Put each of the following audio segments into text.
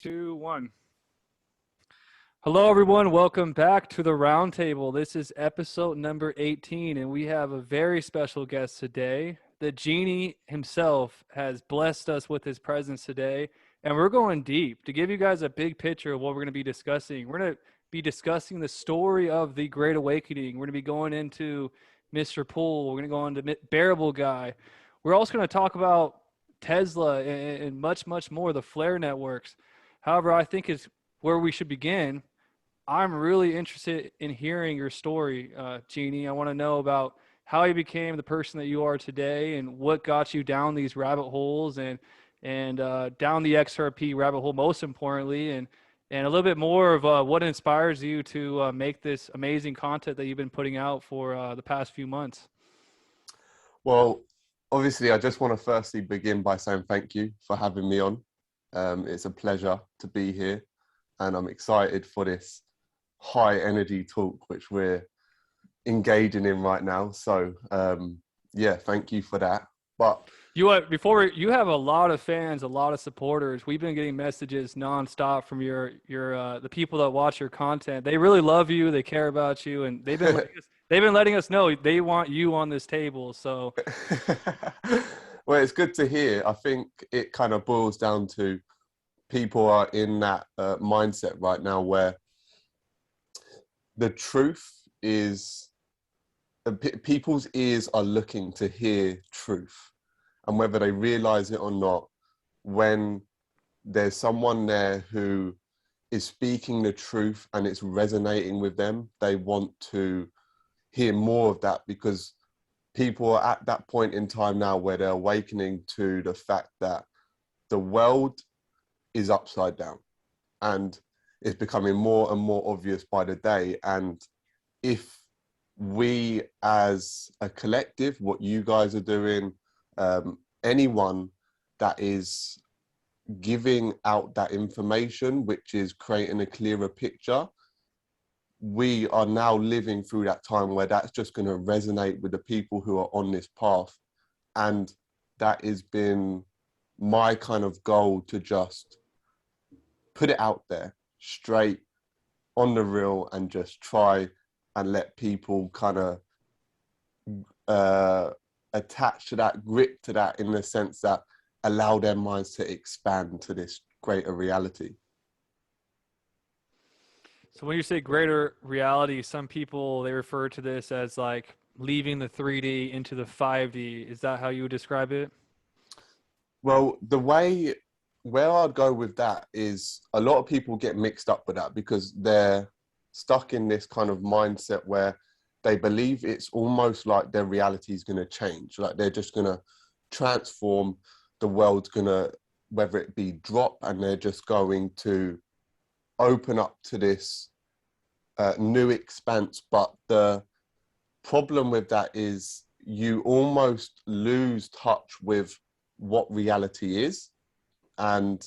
Two, one. Hello, everyone. Welcome back to the Roundtable. This is episode number 18, and we have a very special guest today. The Genie himself has blessed us with his presence today, and we're going deep. To give you guys a big picture of what we're going to be discussing, we're going to be discussing the story of the Great Awakening. We're going to be going into Mr. Poole. We're going to go into Bearable Guy. We're also going to talk about Tesla and much, much more, the Flare networks. However, I think is where we should begin. I'm really interested in hearing your story, Genie. I want to know about how you became the person that you are today, and what got you down these rabbit holes and down the XRP rabbit hole, most importantly, and a little bit more of what inspires you to make this amazing content that you've been putting out for the past few months. Well, obviously, I just want to firstly begin by saying thank you for having me on. It's a pleasure to be here, and I'm excited for this high energy talk which we're engaging in right now. So yeah, thank you for that. But You have a lot of fans, a lot of supporters. We've been getting messages nonstop from your the people that watch your content. They really love you. They care about you, and they've been letting us know they want you on this table. So, well, it's good to hear. I think it kind of boils down to people are in that mindset right now where the truth is people's ears are looking to hear truth, and whether they realize it or not, when there's someone there who is speaking the truth and it's resonating with them, they want to hear more of that, because people are at that point in time now where they're awakening to the fact that the world is upside down, and it's becoming more and more obvious by the day. And if we as a collective, what you guys are doing, anyone that is giving out that information, which is creating a clearer picture, we are now living through that time where that's just going to resonate with the people who are on this path. And that has been my kind of goal, to just put it out there straight on the reel and just try and let people kind of attach to that, grip to that, in the sense that allow their minds to expand to this greater reality. so when you say greater reality, some people they refer to this as like leaving the 3D into the 5D. Is that how you would describe it? Well, where I'd go with that is a lot of people get mixed up with that because they're stuck in this kind of mindset where they believe it's almost like their reality is going to change. Like they're just going to transform, the world's going to, whether it be drop, and they're just going to open up to this new expanse. But the problem with that is you almost lose touch with what reality is, and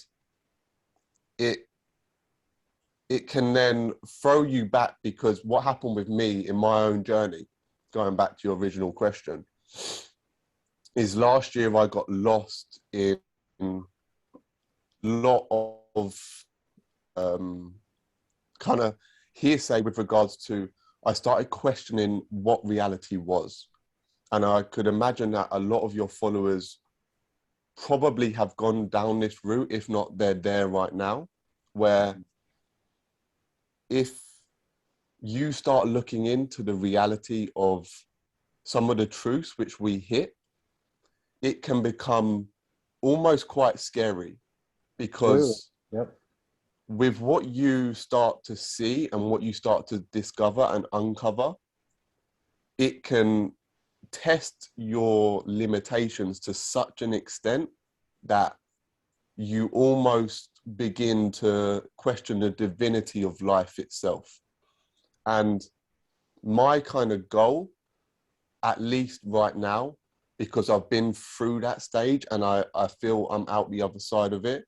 it can then throw you back, because what happened with me in my own journey, going back to your original question, is last year I got lost in a lot of kind of hearsay with regards to, I started questioning what reality was. And I could imagine that a lot of your followers probably have gone down this route, if not they're there right now, where if you start looking into the reality of some of the truths which we hit, it can become almost quite scary, because Yep. with what you start to see and what you start to discover and uncover, it can test your limitations to such an extent that you almost begin to question the divinity of life itself. And my kind of goal, at least right now, because I've been through that stage and I feel I'm out the other side of it,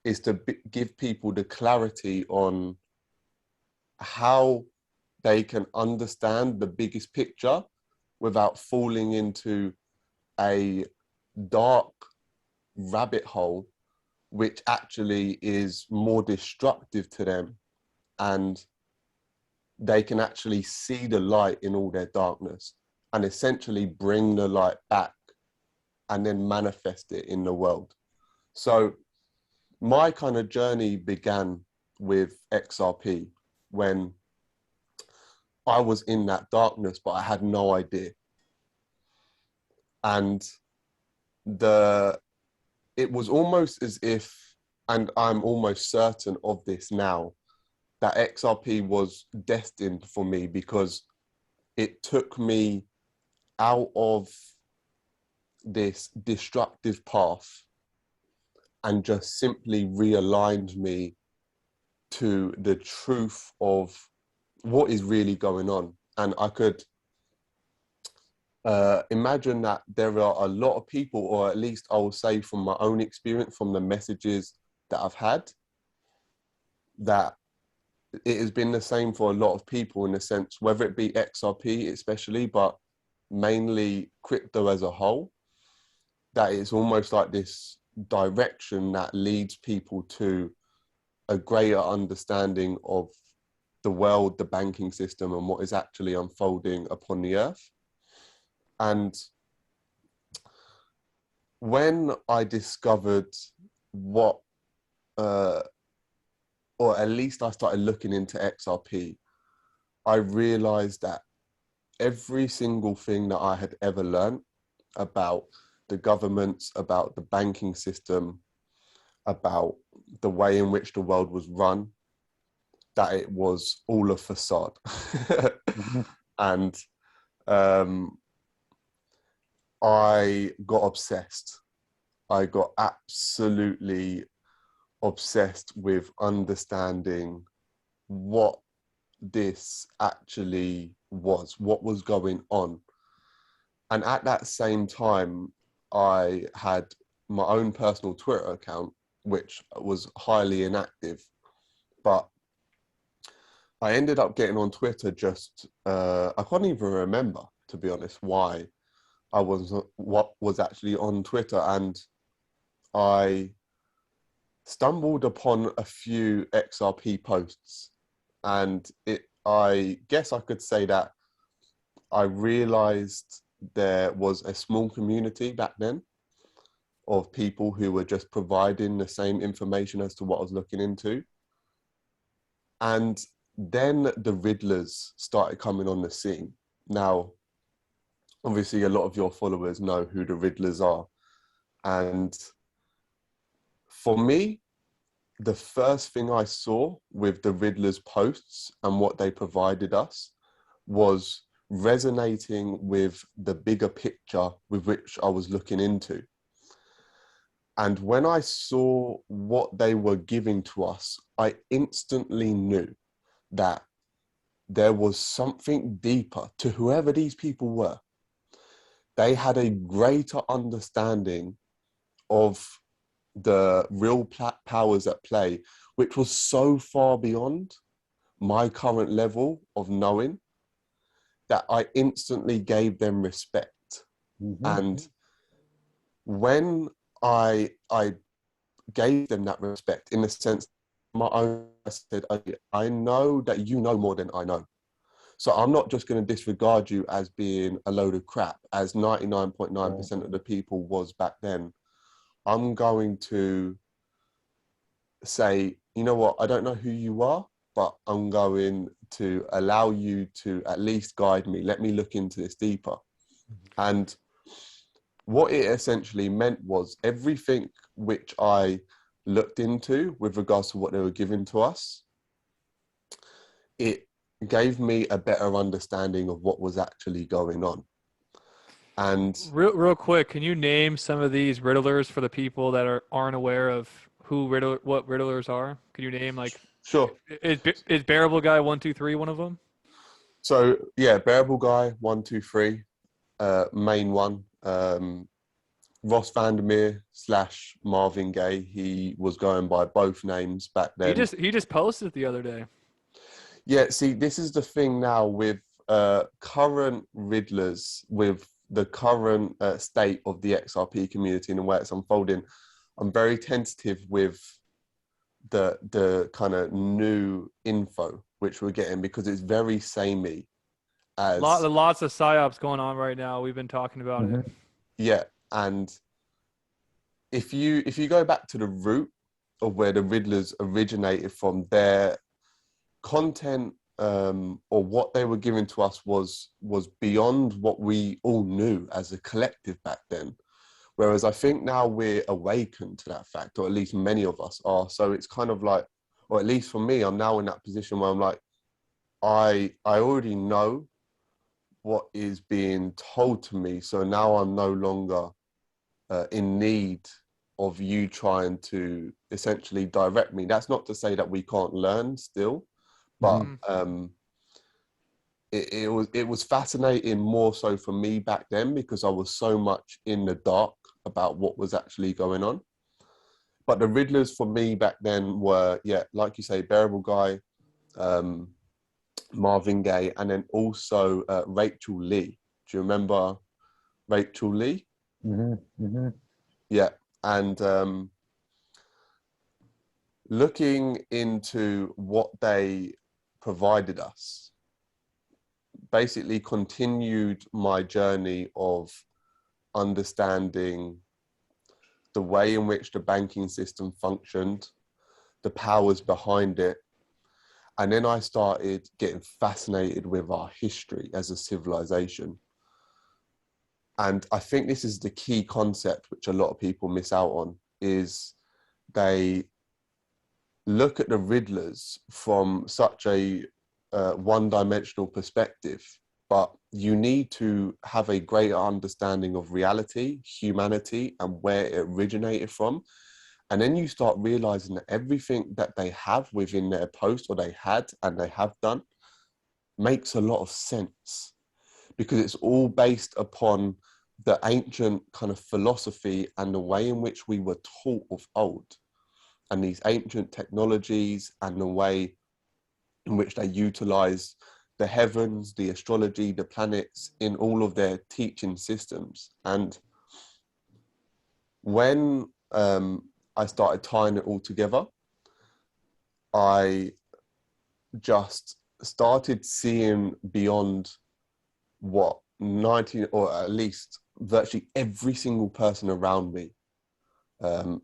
is to give people the clarity on how they can understand the biggest picture without falling into a dark rabbit hole which actually is more destructive to them, and they can actually see the light in all their darkness and essentially bring the light back and then manifest it in the world. So my kind of journey began with XRP when I was in that darkness, but I had no idea. And it was almost as if, and I'm almost certain of this now, that XRP was destined for me, because it took me out of this destructive path and just simply realigned me to the truth of what is really going on. And I could imagine that there are a lot of people, or at least I will say from my own experience, from the messages that I've had, that it has been the same for a lot of people, in a sense, whether it be XRP especially, but mainly crypto as a whole, that it's almost like this direction that leads people to a greater understanding of the world, the banking system, and what is actually unfolding upon the earth. And when I discovered what, or at least I started looking into XRP, I realized that every single thing that I had ever learned about the governments, about the banking system, about the way in which the world was run, that it was all a facade. And I got obsessed. I got absolutely obsessed with understanding what this actually was, what was going on. And at that same time, I had my own personal Twitter account, which was highly inactive. But I ended up getting on Twitter just, I can't even remember, to be honest, why I was, what was actually on Twitter. And I stumbled upon a few XRP posts, and I guess I could say that I realized there was a small community back then of people who were just providing the same information as to what I was looking into. And then the Riddlers started coming on the scene. Now, obviously, a lot of your followers know who the Riddlers are. And for me, the first thing I saw with the Riddlers posts and what they provided us was resonating with the bigger picture with which I was looking into. And when I saw what they were giving to us, I instantly knew that there was something deeper to whoever these people were. They had a greater understanding of the real powers at play, which was so far beyond my current level of knowing, that I instantly gave them respect. Mm-hmm. And when I gave them that respect, in the sense, my own, I said, I know that you know more than I know. So I'm not just going to disregard you as being a load of crap, as 99.9% of the people was back then. I'm going to say, you know what, I don't know who you are, but I'm going to allow you to at least guide me. Let me look into this deeper. And what it essentially meant was everything which I looked into with regards to what they were giving to us, it gave me a better understanding of what was actually going on. And real quick, can you name some of these riddlers for the people that aren't aware of what riddlers are? Can you name, like, sure, is Bearable Guy 123 one of them? So yeah, Bearable Guy 123, main one. Ross Vandermeer / Marvin Gaye. He was going by both names back then. He just posted it the other day. Yeah, see, this is the thing now with current Riddlers, with the current state of the XRP community and where it's unfolding. I'm very tentative with the kind of new info which we're getting, because it's very samey as Lots of psyops going on right now. We've been talking about it. Hmm. yeah. And if you go back to the root of where the Riddlers originated from, their content, or what they were giving to us was beyond what we all knew as a collective back then. Whereas I think now we're awakened to that fact, or at least many of us are. So it's kind of like, or at least for me, I'm now in that position where I'm like, I already know what is being told to me. So now I'm no longer in need of you trying to essentially direct me. That's not to say that we can't learn still, but Hmm. it was fascinating more so for me back then, because I was so much in the dark about what was actually going on. But the Riddlers for me back then were, yeah, like you say, Bearable Guy, um, Marvin Gaye, and then also Rachel Lee. Do you remember Rachel Lee? Hmm. Hmm. Yeah. And looking into what they provided us basically continued my journey of understanding the way in which the banking system functioned, the powers behind it. And then I started getting fascinated with our history as a civilization. And I think this is the key concept which a lot of people miss out on, is they look at the Riddlers from such a one-dimensional perspective, but you need to have a greater understanding of reality, humanity, and where it originated from. And then you start realizing that everything that they have within their post, or they had and they have done, makes a lot of sense, because it's all based upon the ancient kind of philosophy and the way in which we were taught of old, and these ancient technologies and the way in which they utilize the heavens, the astrology, the planets in all of their teaching systems. And when I started tying it all together, I just started seeing beyond what 90, or at least virtually every single person around me,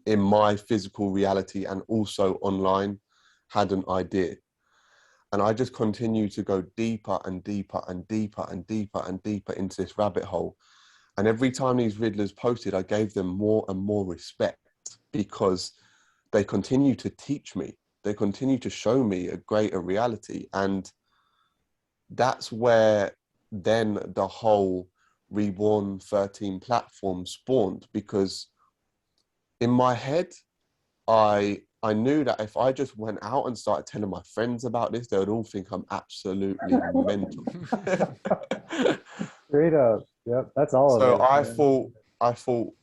in my physical reality and also online, had an idea. And I just continued to go deeper and deeper and deeper and deeper and deeper into this rabbit hole. And every time these Riddlers posted, I gave them more and more respect, because they continue to teach me. They continue to show me a greater reality. And that's where then the whole Reborn 13 platform spawned, because in my head, I knew that if I just went out and started telling my friends about this, they would all think I'm absolutely mental. Straight up. Yep. That's all of So it, man. I thought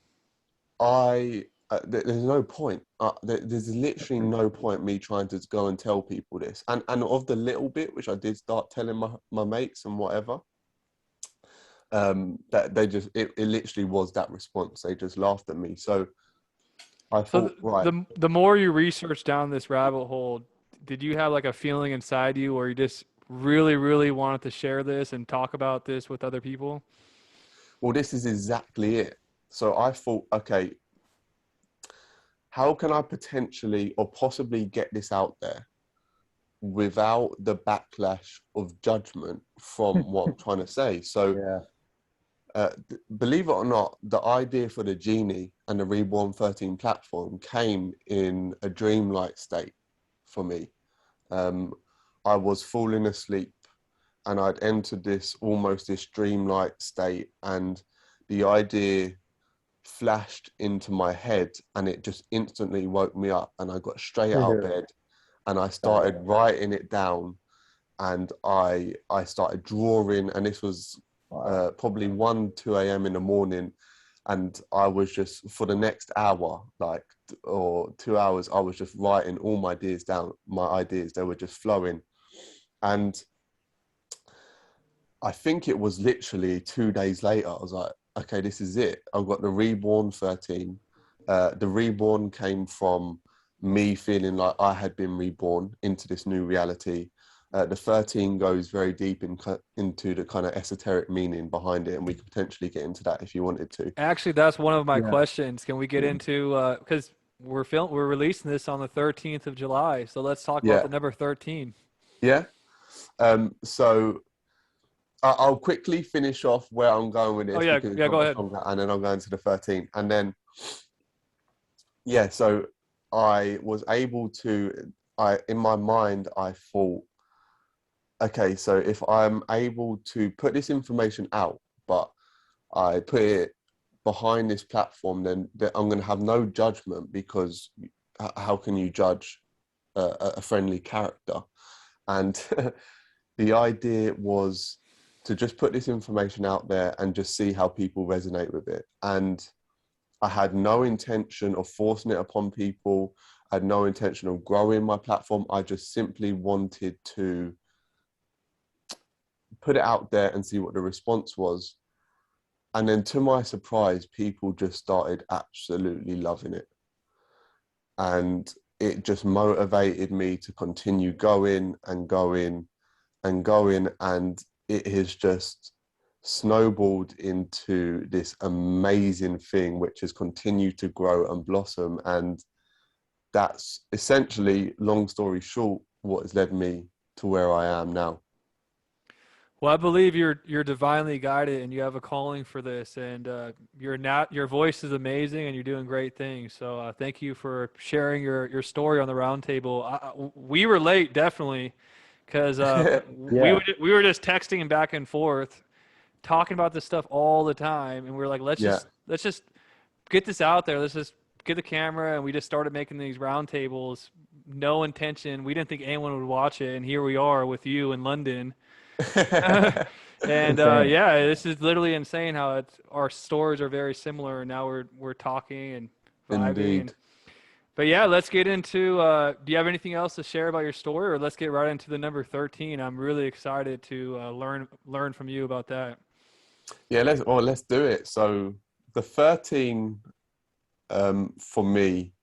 there's no point. There's literally no point me trying to go and tell people this. And of the little bit which I did start telling my mates and whatever, that they just it literally was that response. They just laughed at me. So I So thought, right, the more you research down this rabbit hole, did you have like a feeling inside you where you just really wanted to share this and talk about this with other people? well, this is exactly it. So I thought, okay, how can I potentially or possibly get this out there without the backlash of judgment from what I'm trying to say? So, Yeah. believe it or not, the idea for the Genie and the Reborn 13 platform came in a dreamlike state for me. Um, I was falling asleep and I'd entered this dreamlike state, and the idea flashed into my head, and it just instantly woke me up, and I got straight out of bed and I started writing it down, and I started drawing, and this was Wow. probably 1 2 a.m. in the morning, and I was just, for the next hour, like, or 2 hours, I was just writing all my ideas down. My ideas, they were just flowing. And I think it was literally 2 days later, I was like, okay, this is it. I've got the Reborn 13. The reborn came from me feeling like I had been reborn into this new reality. The 13 goes very deep into the kind of esoteric meaning behind it, and we could potentially get into that if you wanted to. Actually, that's one of my Yeah. questions. Can we get into because we're releasing this on the 13th of July, so let's talk about Yeah, the number 13. yeah. So I'll quickly finish off where I'm going with Oh this yeah, because it's yeah, not go much ahead. longer, and then I'll go into the 13, and then yeah. So I was able to. In my mind, I thought, okay, so if I'm able to put this information out, but I put it behind this platform, then I'm going to have no judgment because how can you judge a friendly character? And the idea was to just put this information out there and just see how people resonate with it. And I had no intention of forcing it upon people. I had no intention of growing my platform. I just simply wanted to put it out there and see what the response was. And then to my surprise, people just started absolutely loving it. And it just motivated me to continue going and going and going. And it has just snowballed into this amazing thing, which has continued to grow and blossom. And that's essentially, long story short, what has led me to where I am now. Well, I believe you're divinely guided and you have a calling for this, and your voice is amazing and you're doing great things. So thank you for sharing your story on the roundtable. We were late, definitely, because Yeah. we were just texting back and forth, talking about this stuff all the time, and we were like, Yeah. let's just get this out there. Let's just get the camera, and we just started making these roundtables. No intention. We didn't think anyone would watch it, and here we are with you in London. And Insane. yeah, this is literally insane how our stories are very similar. And now we're talking and vibing. Indeed. But yeah, let's get into. Do you have anything else to share about your story, or let's get right into the number 13? I'm really excited to learn from you about that. Yeah, let's do it. So the 13 for me,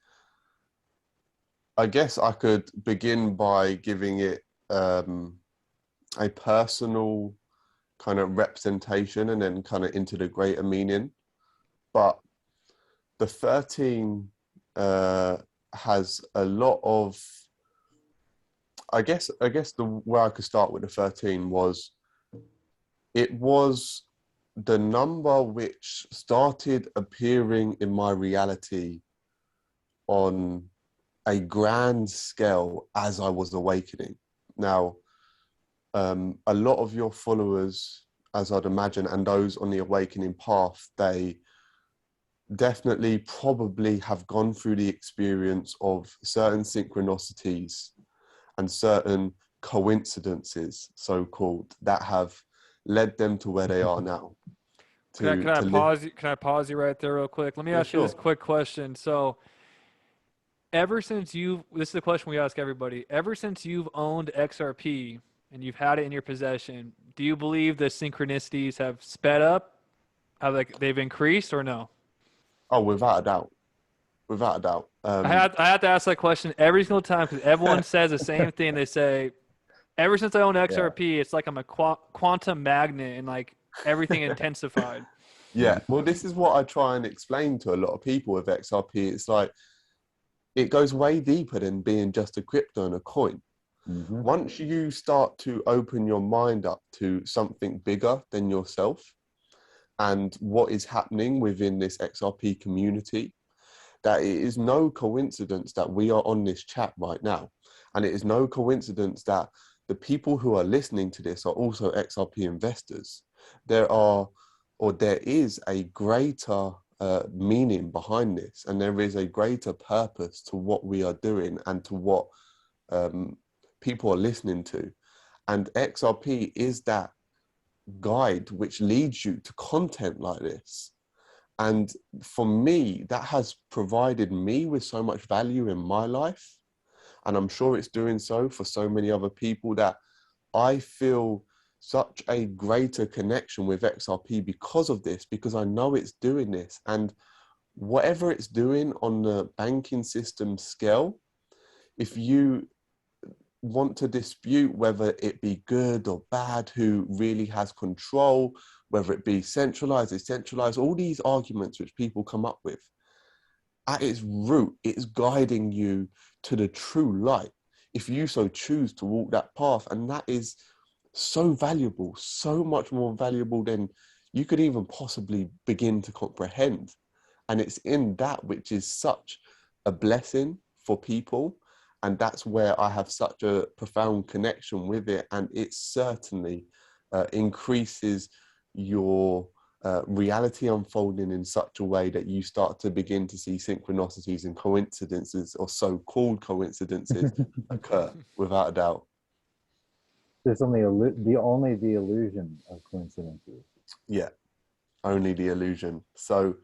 I guess I could begin by giving it a personal kind of representation and then kind of into the greater meaning. But the 13 has a lot of, I guess where I could start with the 13 was, it was the number which started appearing in my reality on a grand scale as I was awakening. Now, a lot of your followers, as I'd imagine, and those on the awakening path, they definitely probably have gone through the experience of certain synchronicities and certain coincidences, so-called, that have led them to where they are now. To live. Can I pause you right there real quick? Let me Yeah, ask you this sure. quick question. So, this is the question we ask everybody. Ever since you've owned XRP and you've had it in your possession, do you believe the synchronicities have sped up? Have they've increased or no? Oh, without a doubt. Without a doubt. I had to ask that question every single time because everyone says the same thing. They say, ever since I own Yeah. XRP, it's like I'm a quantum magnet and like everything intensified. Yeah. Well, this is what I try and explain to a lot of people with XRP. It's like, it goes way deeper than being just a crypto and a coin. Hmm. Once you start to open your mind up to something bigger than yourself and what is happening within this XRP community, that it is no coincidence that we are on this chat right now. And it is no coincidence that the people who are listening to this are also XRP investors. There is a greater meaning behind this, and there is a greater purpose to what we are doing and to what people are listening to. And XRP is that guide which leads you to content like this. And for me, that has provided me with so much value in my life. And I'm sure it's doing so for so many other people, that I feel such a greater connection with XRP because of this, because I know it's doing this. And whatever it's doing on the banking system scale, if you want to dispute whether it be good or bad, who really has control, whether it be centralized, decentralized, all these arguments which people come up with, at its root, it's guiding you to the true light, if you so choose to walk that path. And that is so valuable, so much more valuable than you could even possibly begin to comprehend. And it's in that which is such a blessing for people. And that's where I have such a profound connection with it. And it certainly increases your reality unfolding in such a way that you start to begin to see synchronicities and coincidences, or so-called coincidences, occur without a doubt. There's only the illusion of coincidences. Yeah, only the illusion. So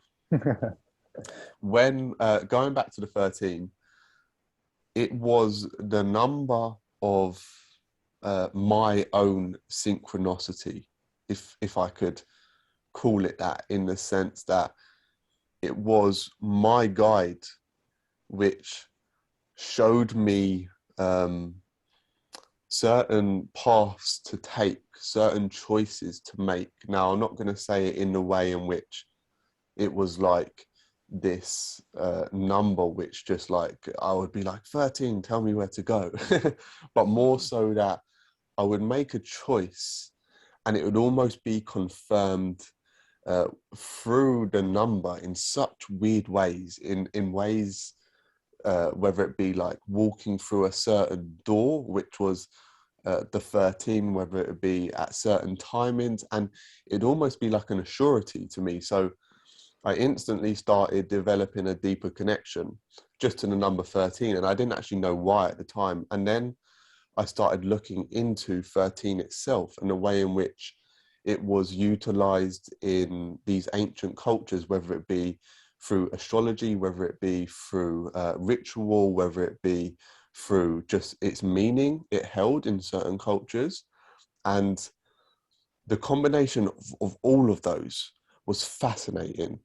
when going back to the 13, it was the number of my own synchronicity, if I could call it that, in the sense that it was my guide which showed me certain paths to take, certain choices to make. Now, I'm not going to say it in the way in which it was like this number which just like I would be like, 13, tell me where to go. But more so that I would make a choice and it would almost be confirmed through the number in such weird ways, in ways whether it be like walking through a certain door, which was the 13, whether it be at certain timings, and it'd almost be like an assurity to me. So I instantly started developing a deeper connection just to the number 13, and I didn't actually know why at the time. And then I started looking into 13 itself and the way in which it was utilized in these ancient cultures, whether it be through astrology, whether it be through ritual, whether it be through just its meaning it held in certain cultures. And the combination of all of those was fascinating.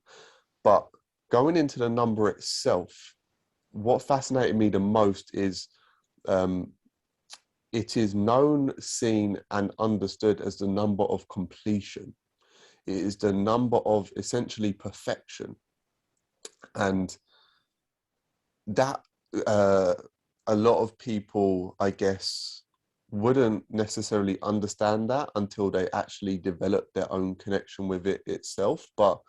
But going into the number itself, what fascinated me the most is it is known, seen, and understood as the number of completion. It is the number of essentially perfection. And that a lot of people, I guess, wouldn't necessarily understand that until they actually develop their own connection with it itself. But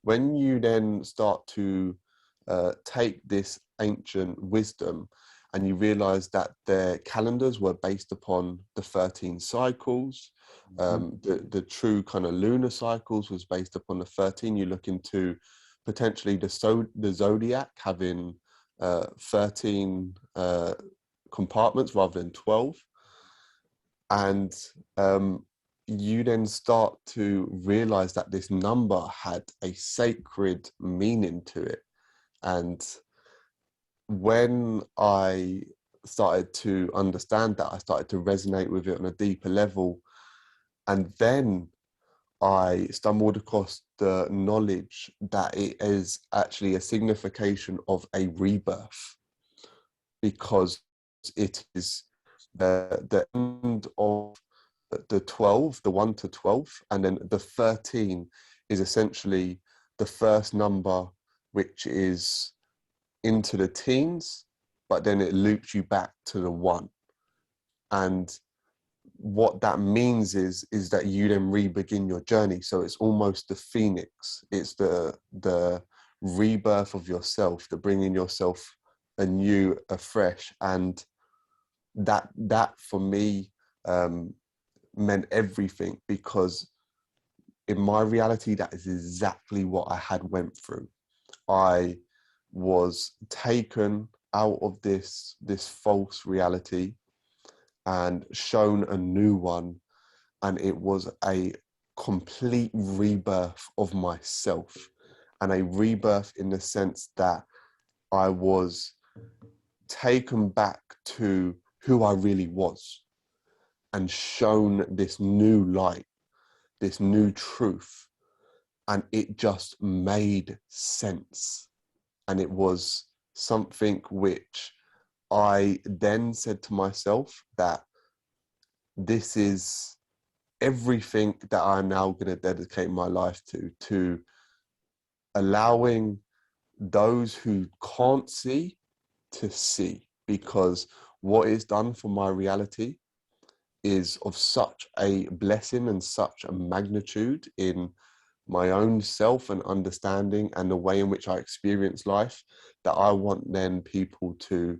when you then start to take this ancient wisdom and you realize that their calendars were based upon the 13 cycles, the true kind of lunar cycles was based upon the 13. You look into potentially the zodiac having 13 compartments rather than 12. And you then start to realize that this number had a sacred meaning to it. And when I started to understand that, I started to resonate with it on a deeper level. And then I stumbled across the knowledge that it is actually a signification of a rebirth, because it is the end of the 12, the 1 to 12, and then the 13 is essentially the first number, which is into the teens, but then it loops you back to the 1. And what that means is that you then re-begin your journey. So it's almost the phoenix. It's the rebirth of yourself, the bringing yourself anew, afresh. And that for me meant everything, because in my reality, that is exactly what I had went through. I was taken out of this false reality and shown a new one, and it was a complete rebirth of myself, and a rebirth in the sense that I was taken back to who I really was and shown this new light, this new truth. and it just made sense. And it was something which I then said to myself that this is everything that I'm now going to dedicate my life to allowing those who can't see to see, because what is done for my reality is of such a blessing and such a magnitude in my own self and understanding and the way in which I experience life, that I want then people to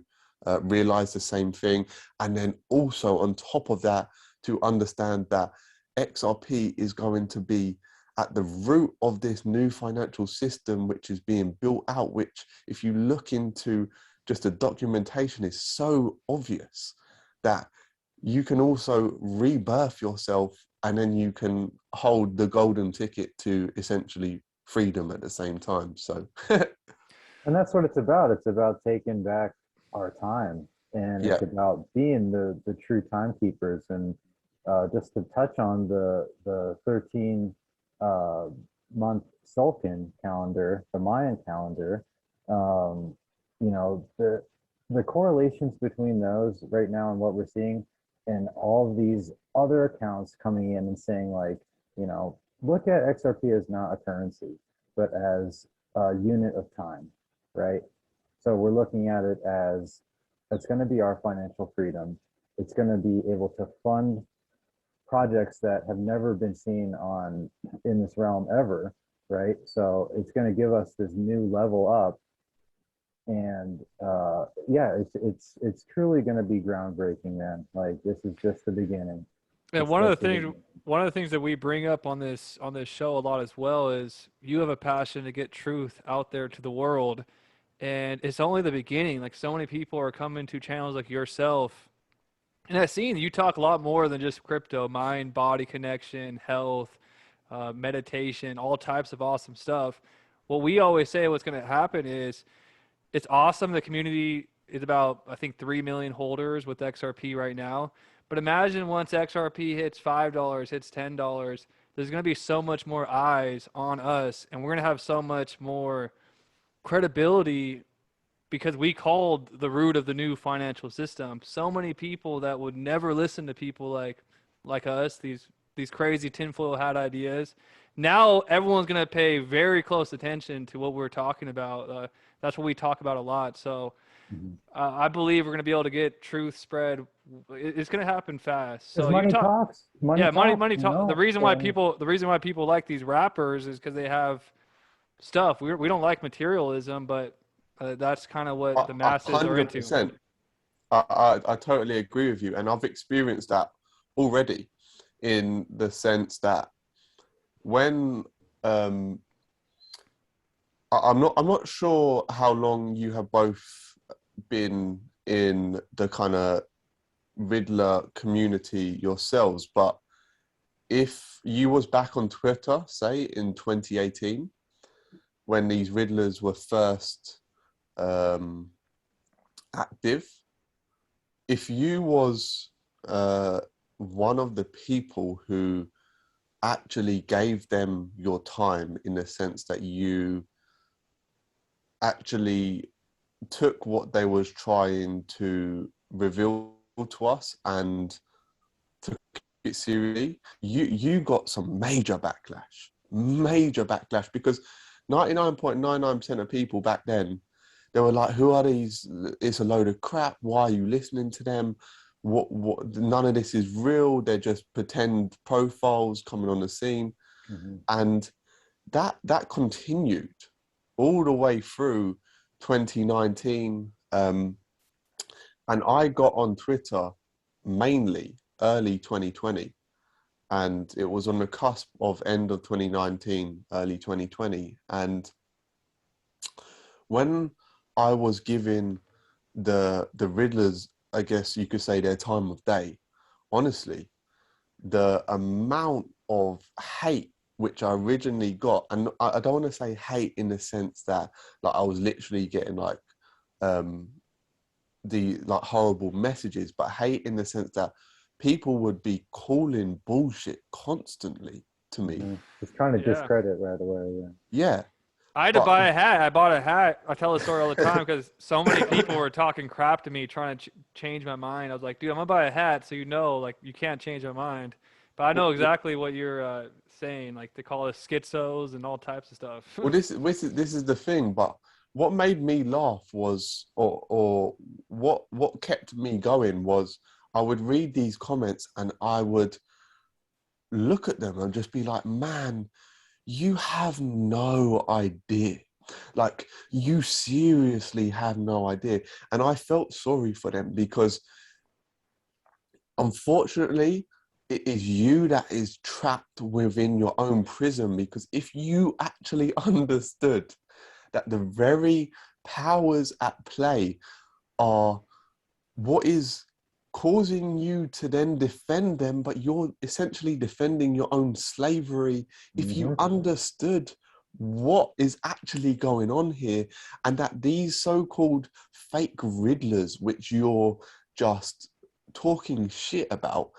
realize the same thing. And then also on top of that, to understand that XRP is going to be at the root of this new financial system, which is being built out, which if you look into just the documentation is so obvious that you can also rebirth yourself, and then you can hold the golden ticket to essentially freedom at the same time. So And that's what it's about. It's about taking back our time, and yeah, it's about being the true timekeepers. And just to touch on the 13 month Sulcan calendar, the Mayan calendar, um, you know, the correlations between those right now and what we're seeing, and all of these other accounts coming in and saying, like, you know, look at XRP as not a currency, but as a unit of time, right? So we're looking at it as it's going to be our financial freedom. It's going to be able to fund projects that have never been seen on in this realm ever, right? So it's going to give us this new level up, and yeah, it's truly going to be groundbreaking, man. Like, this is just the beginning. And It's just the beginning. one of the things that we bring up on this show a lot as well is you have a passion to get truth out there to the world, and it's only the beginning. Like, so many people are coming to channels like yourself, and I've seen you talk a lot more than just crypto, mind, body connection, health, meditation, all types of awesome stuff. What we always say, what's going to happen is it's awesome. The community is about, I think, 3 million holders with XRP right now. But imagine once XRP hits $5, hits $10, there's going to be so much more eyes on us, and we're going to have so much more credibility because we called the root of the new financial system. So many people that would never listen to people like us, these crazy tinfoil hat ideas. Now everyone's going to pay very close attention to what we're talking about. That's what we talk about a lot. So Mhm. I believe we're going to be able to get truth spread. It's going to happen fast. Because So you money talk, talks, money yeah, talks, money you talk. know. And The reason why people like these rappers is because they have stuff. We don't like materialism, but that's kind of what the masses are into. 100%. I totally agree with you, and I've experienced that already, in the sense that when I'm not sure how long you have both been in the kind of Riddler community yourselves, but if you was back on Twitter, say in 2018, when these Riddlers were first active, if you was one of the people who actually gave them your time, in the sense that you actually took what they was trying to reveal to us and took it seriously, you got some major backlash, because 99.99% of people back then, they were like, who are these? It's a load of crap. Why are you listening to them? What none of this is real. They're just pretend profiles coming on the scene. mhm. And that continued all the way through 2019. And I got on Twitter mainly early 2020, and it was on the cusp of end of 2019, early 2020. And when I was giving the Riddlers, I guess you could say, their time of day, honestly, the amount of hate which I originally got, and I don't want to say hate in the sense that like I was literally getting like the like horrible messages, but hate in the sense that people would be calling bullshit constantly. to me. Just trying to Yeah. discredit right away. Yeah. Yeah, I had to but buy a hat. I bought a hat. I tell the story all the time because so many people were talking crap to me trying to change my mind. I was like, dude, I'm gonna buy a hat so you know, like, you can't change my mind. But I know exactly what you're saying. Like, they call us schizos and all types of stuff. well, this is the thing. But what made me laugh was, or what kept me going was, I would read these comments and I would look at them and just be like, man, you have no idea. Like, you seriously have no idea. And I felt sorry for them because unfortunately, it is you that is trapped within your own prison. Because if you actually understood that the very powers at play are what is causing you to then defend them, but you're essentially defending your own slavery. If you understood what is actually going on here, and that these so-called fake riddlers, which you're just talking shit about,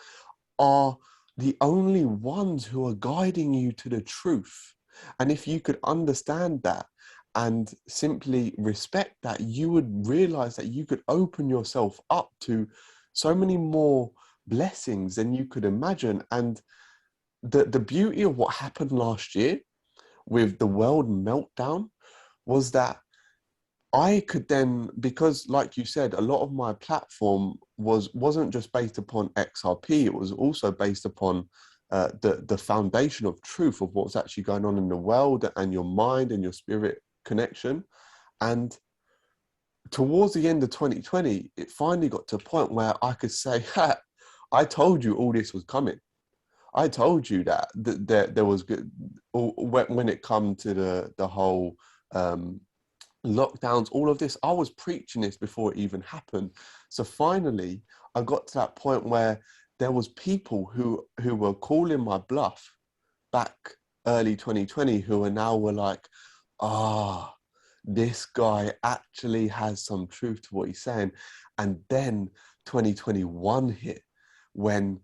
are the only ones who are guiding you to the truth. And if you could understand that and simply respect that, you would realize that you could open yourself up to so many more blessings than you could imagine. And the beauty of what happened last year with the world meltdown was that I could then, because like you said, a lot of my platform wasn't just based upon XRP, it was also based upon the foundation of truth of what's actually going on in the world and your mind and your spirit connection. And towards the end of 2020, it finally got to a point where I could say, ha, I told you all this was coming. I told you that there was good when it come to the whole lockdowns, all of this. I was preaching this before it even happened. So finally, I got to that point where there was people who were calling my bluff back early 2020 who are now were like, ah, this guy actually has some truth to what he's saying. And then 2021 hit when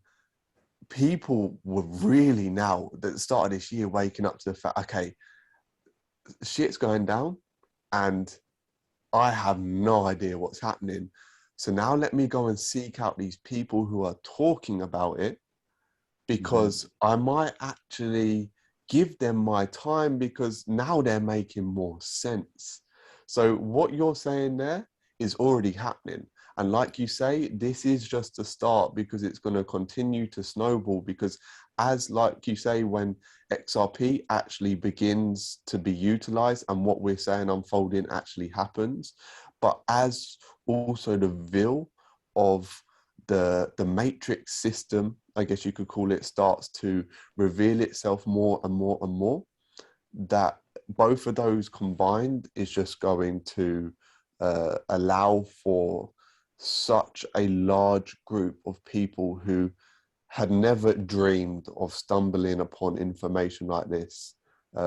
people were really now at the start of this year waking up to the fact, okay, shit's going down and I have no idea what's happening. So now let me go and seek out these people who are talking about it, because I might actually give them my time, because now they're making more sense. So what you're saying there is already happening. And like you say, this is just a start, because it's going to continue to snowball. Because as like you say, when XRP actually begins to be utilized and what we're saying unfolding actually happens, but as also the veil of the matrix system, I guess you could call it, starts to reveal itself more and more and more, that both of those combined is just going to allow for such a large group of people who had never dreamed of stumbling upon information like this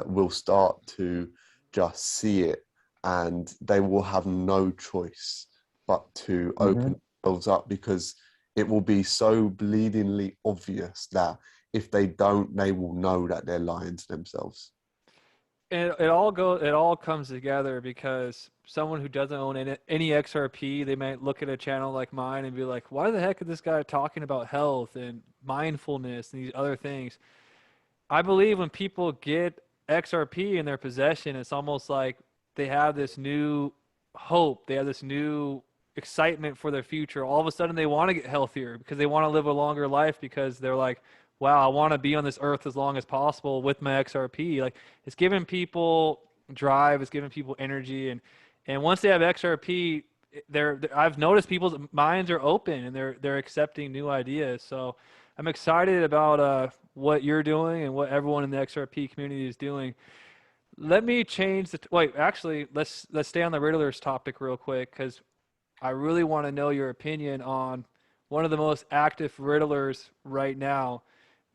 will start to just see it, and they will have no choice but to open themselves up, because it will be so bleedingly obvious that if they don't, they will know that they're lying to themselves. And it all comes together because someone who doesn't own any XRP, they might look at a channel like mine and be like, why the heck is this guy talking about health and mindfulness and these other things? I believe when people get XRP in their possession, it's almost like they have this new hope. They have this new excitement for their future. All of a sudden, they want to get healthier because they want to live a longer life, because they're like, wow, I want to be on this earth as long as possible with my XRP. Like, it's giving people drive, it's giving people energy. And once they have XRP, I've noticed people's minds are open and they're accepting new ideas. So I'm excited about what you're doing and what everyone in the XRP community is doing. Let me change wait, actually, let's stay on the Riddlers topic real quick, because I really want to know your opinion on one of the most active Riddlers right now,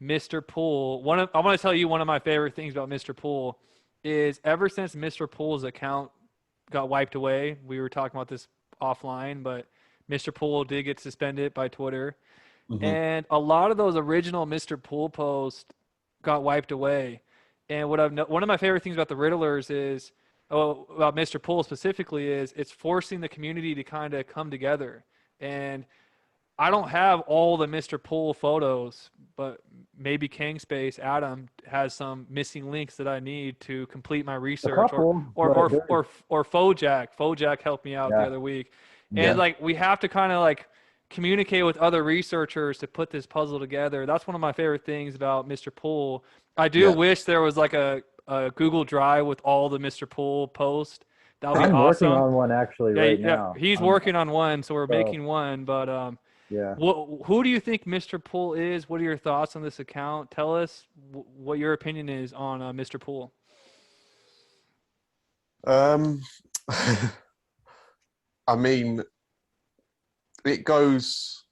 Mr. Poole. I want to tell you one of my favorite things about Mr. Poole is ever since Mr. Poole's account got wiped away, we were talking about this offline, but Mr. Poole did get suspended by Twitter. Mm-hmm. And a lot of those original Mr. Poole posts got wiped away. And one of my favorite things about the Riddlers is, oh, about Mr. Pool specifically, is it's forcing the community to kind of come together. And I don't have all the Mr. Pool photos, but maybe King Space Adam has some missing links that I need to complete my A research, couple, but there's or Fojak. Fojak helped me out the yeah, other week, and Yeah. like we have to kind of like communicate with other researchers to put this puzzle together. That's one of my favorite things about Mr. Pool. I do Yeah. wish there was like a Google Drive with all the Mr. Pool posts. That would be I'm working awesome. on one actually Yeah, right yeah, now. he's working on one, so we're So making one. But yeah. who do you think Mr. Pool is? What are your thoughts on this account? Tell us what your opinion is on Mr. Pool. Um, I mean, it goes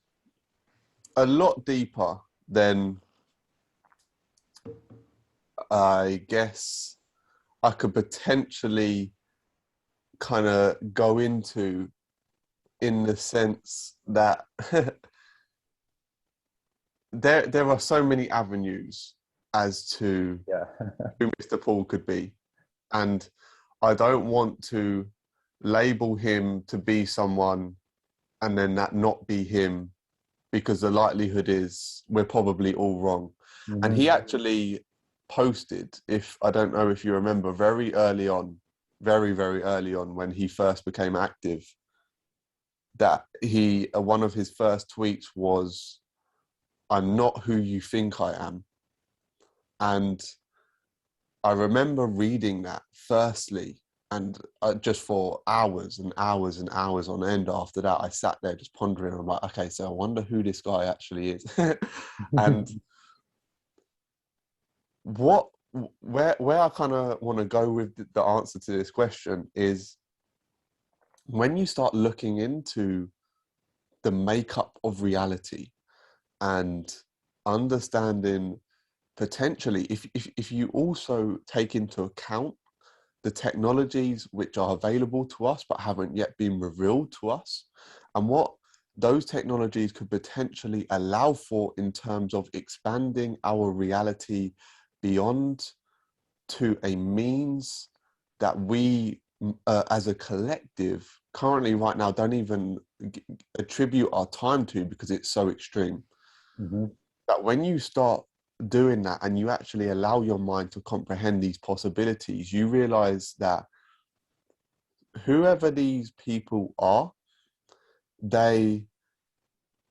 a lot deeper than I guess I could potentially kind of go into, in the sense that there are so many avenues as to Yeah. who Mr. Paul could be. And I don't want to label him to be someone and then that not be him, because the likelihood is we're probably all wrong. And Hmm. he actually posted, if I don't know if you remember, very early on, very early on, when he first became active, that he one of his first tweets was, "I'm not who you think I am." And I remember reading that firstly, and just for hours and hours and hours on end after that, I sat there just pondering. I'm like, okay, so I wonder who this guy actually is. And what where I kind of want to go with the answer to this question is, when you start looking into the makeup of reality and understanding, potentially, if you also take into account the technologies which are available to us but haven't yet been revealed to us, and what those technologies could potentially allow for in terms of expanding our reality beyond to a means that we as a collective currently right now don't even attribute our time to, because it's so extreme. Hmm. That when you start doing that and you actually allow your mind to comprehend these possibilities, you realize that whoever these people are, they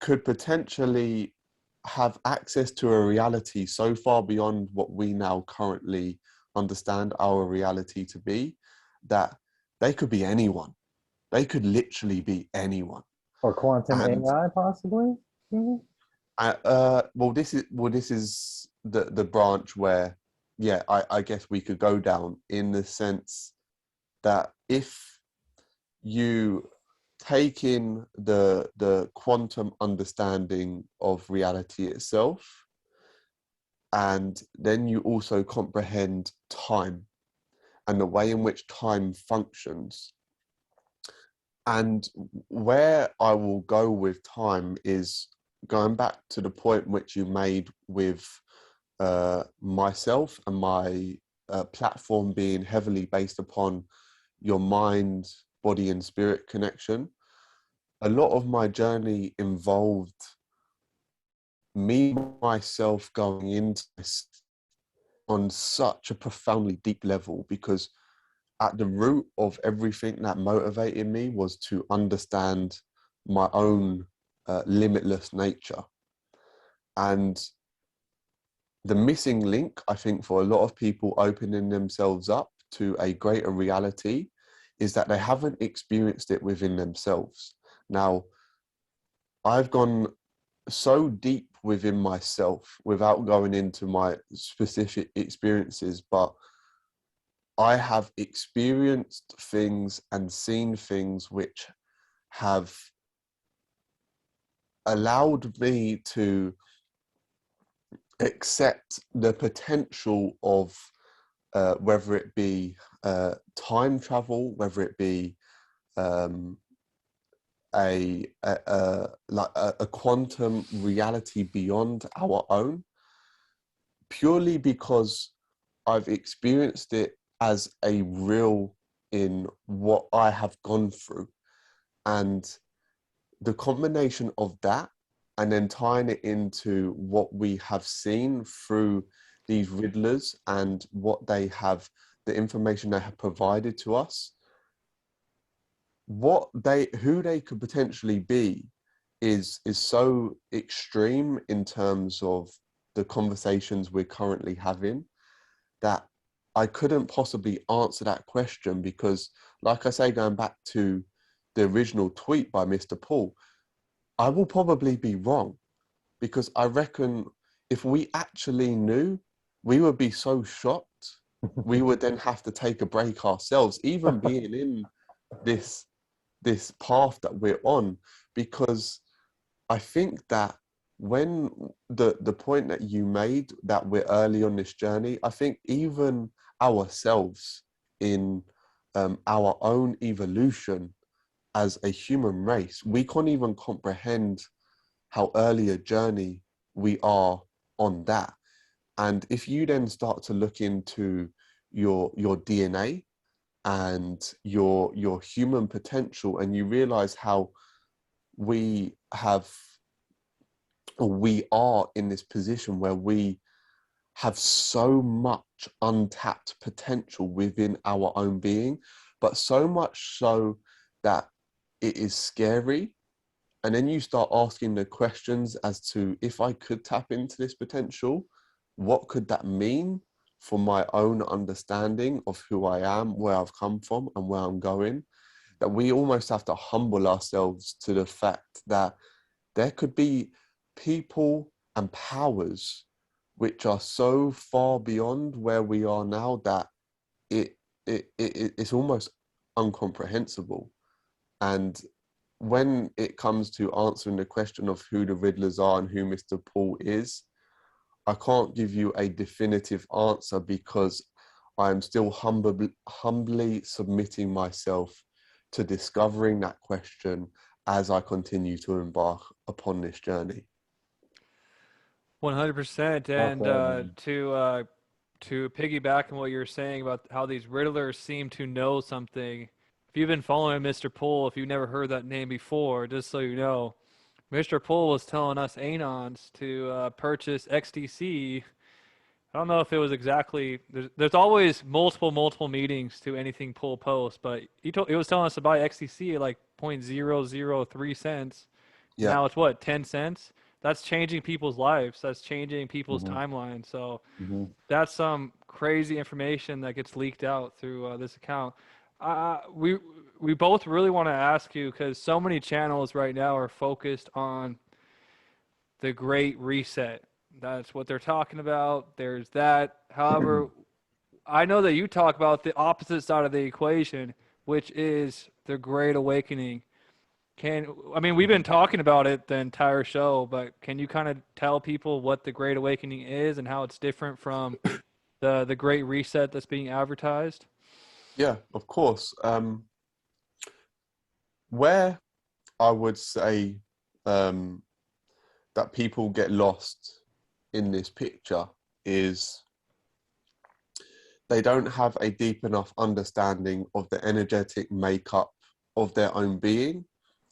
could potentially have access to a reality so far beyond what we now currently understand our reality to be, that they could be anyone. They could literally be anyone. Or quantum And AI possibly. Mhm. this is the branch where, yeah, I guess we could go down, in the sense that if you take in the quantum understanding of reality itself, and then you also comprehend time and the way in which time functions. And where I will go with time is going back to the point which you made with myself and my platform being heavily based upon your mind, body, and spirit connection. A lot of my journey involved me myself going into this on such a profoundly deep level, because at the root of everything that motivated me was to understand my own limitless nature. And the missing link, I think, for a lot of people opening themselves up to a greater reality is that they haven't experienced it within themselves. Now, I've gone so deep within myself without going into my specific experiences, but I have experienced things and seen things which have allowed me to accept the potential of whether it be time travel, whether it be um, like a quantum reality beyond our own. purely because I've experienced it as a real in what I have gone through. And the combination of that and then tying it into what we have seen through these riddlers and what they have, the information they have provided to us, who they could potentially be is so extreme in terms of the conversations we're currently having, that I couldn't possibly answer that question because, like I say, going back to the original tweet by Mr. Paul, I will probably be wrong, because I reckon if we actually knew, we would be so shocked. We would then have to take a break ourselves, even being in this path that we're on, because I think that when the point that you made, that we're early on this journey, I think even ourselves in our own evolution as a human race, we can't even comprehend how early a journey we are on that. And if you then start to look into your DNA and your human potential, and you realize how we are in this position where we have so much untapped potential within our own being, but so much so that it is scary. And then you start asking the questions as to, if I could tap into this potential, what could that mean for my own understanding of who I am, where I've come from, and where I'm going? That we almost have to humble ourselves to the fact that there could be people and powers which are so far beyond where we are now that it's almost incomprehensible. And when it comes to answering the question of who the Riddlers are and who Mr. Paul is, I can't give you a definitive answer, because I'm still humbly submitting myself to discovering that question as I continue to embark upon this journey. 100%. Well And said, man. to piggyback on what you're saying about how these riddlers seem to know something, if you've been following Mr. Poole, if you've never heard that name before, just so you know, Mr. Poole was telling us Anons to purchase XTC. I don't know if it was exactly. There's always multiple meetings to anything Poole posts, but he was telling us to buy XTC at like 0.003 cents. Yeah. Now it's what, 10 cents? That's changing people's lives. That's changing people's Mm-hmm. timeline. So Mm-hmm. that's some crazy information that gets leaked out through this account. We both really want to ask you, because so many channels right now are focused on the Great Reset. That's what they're talking about. There's that. However, I know that you talk about the opposite side of the equation, which is the Great Awakening. We've been talking about it the entire show, but can you kind of tell people what the Great Awakening is and how it's different from the Great Reset that's being advertised? Yeah, of course. Where I would say that people get lost in this picture is they don't have a deep enough understanding of the energetic makeup of their own being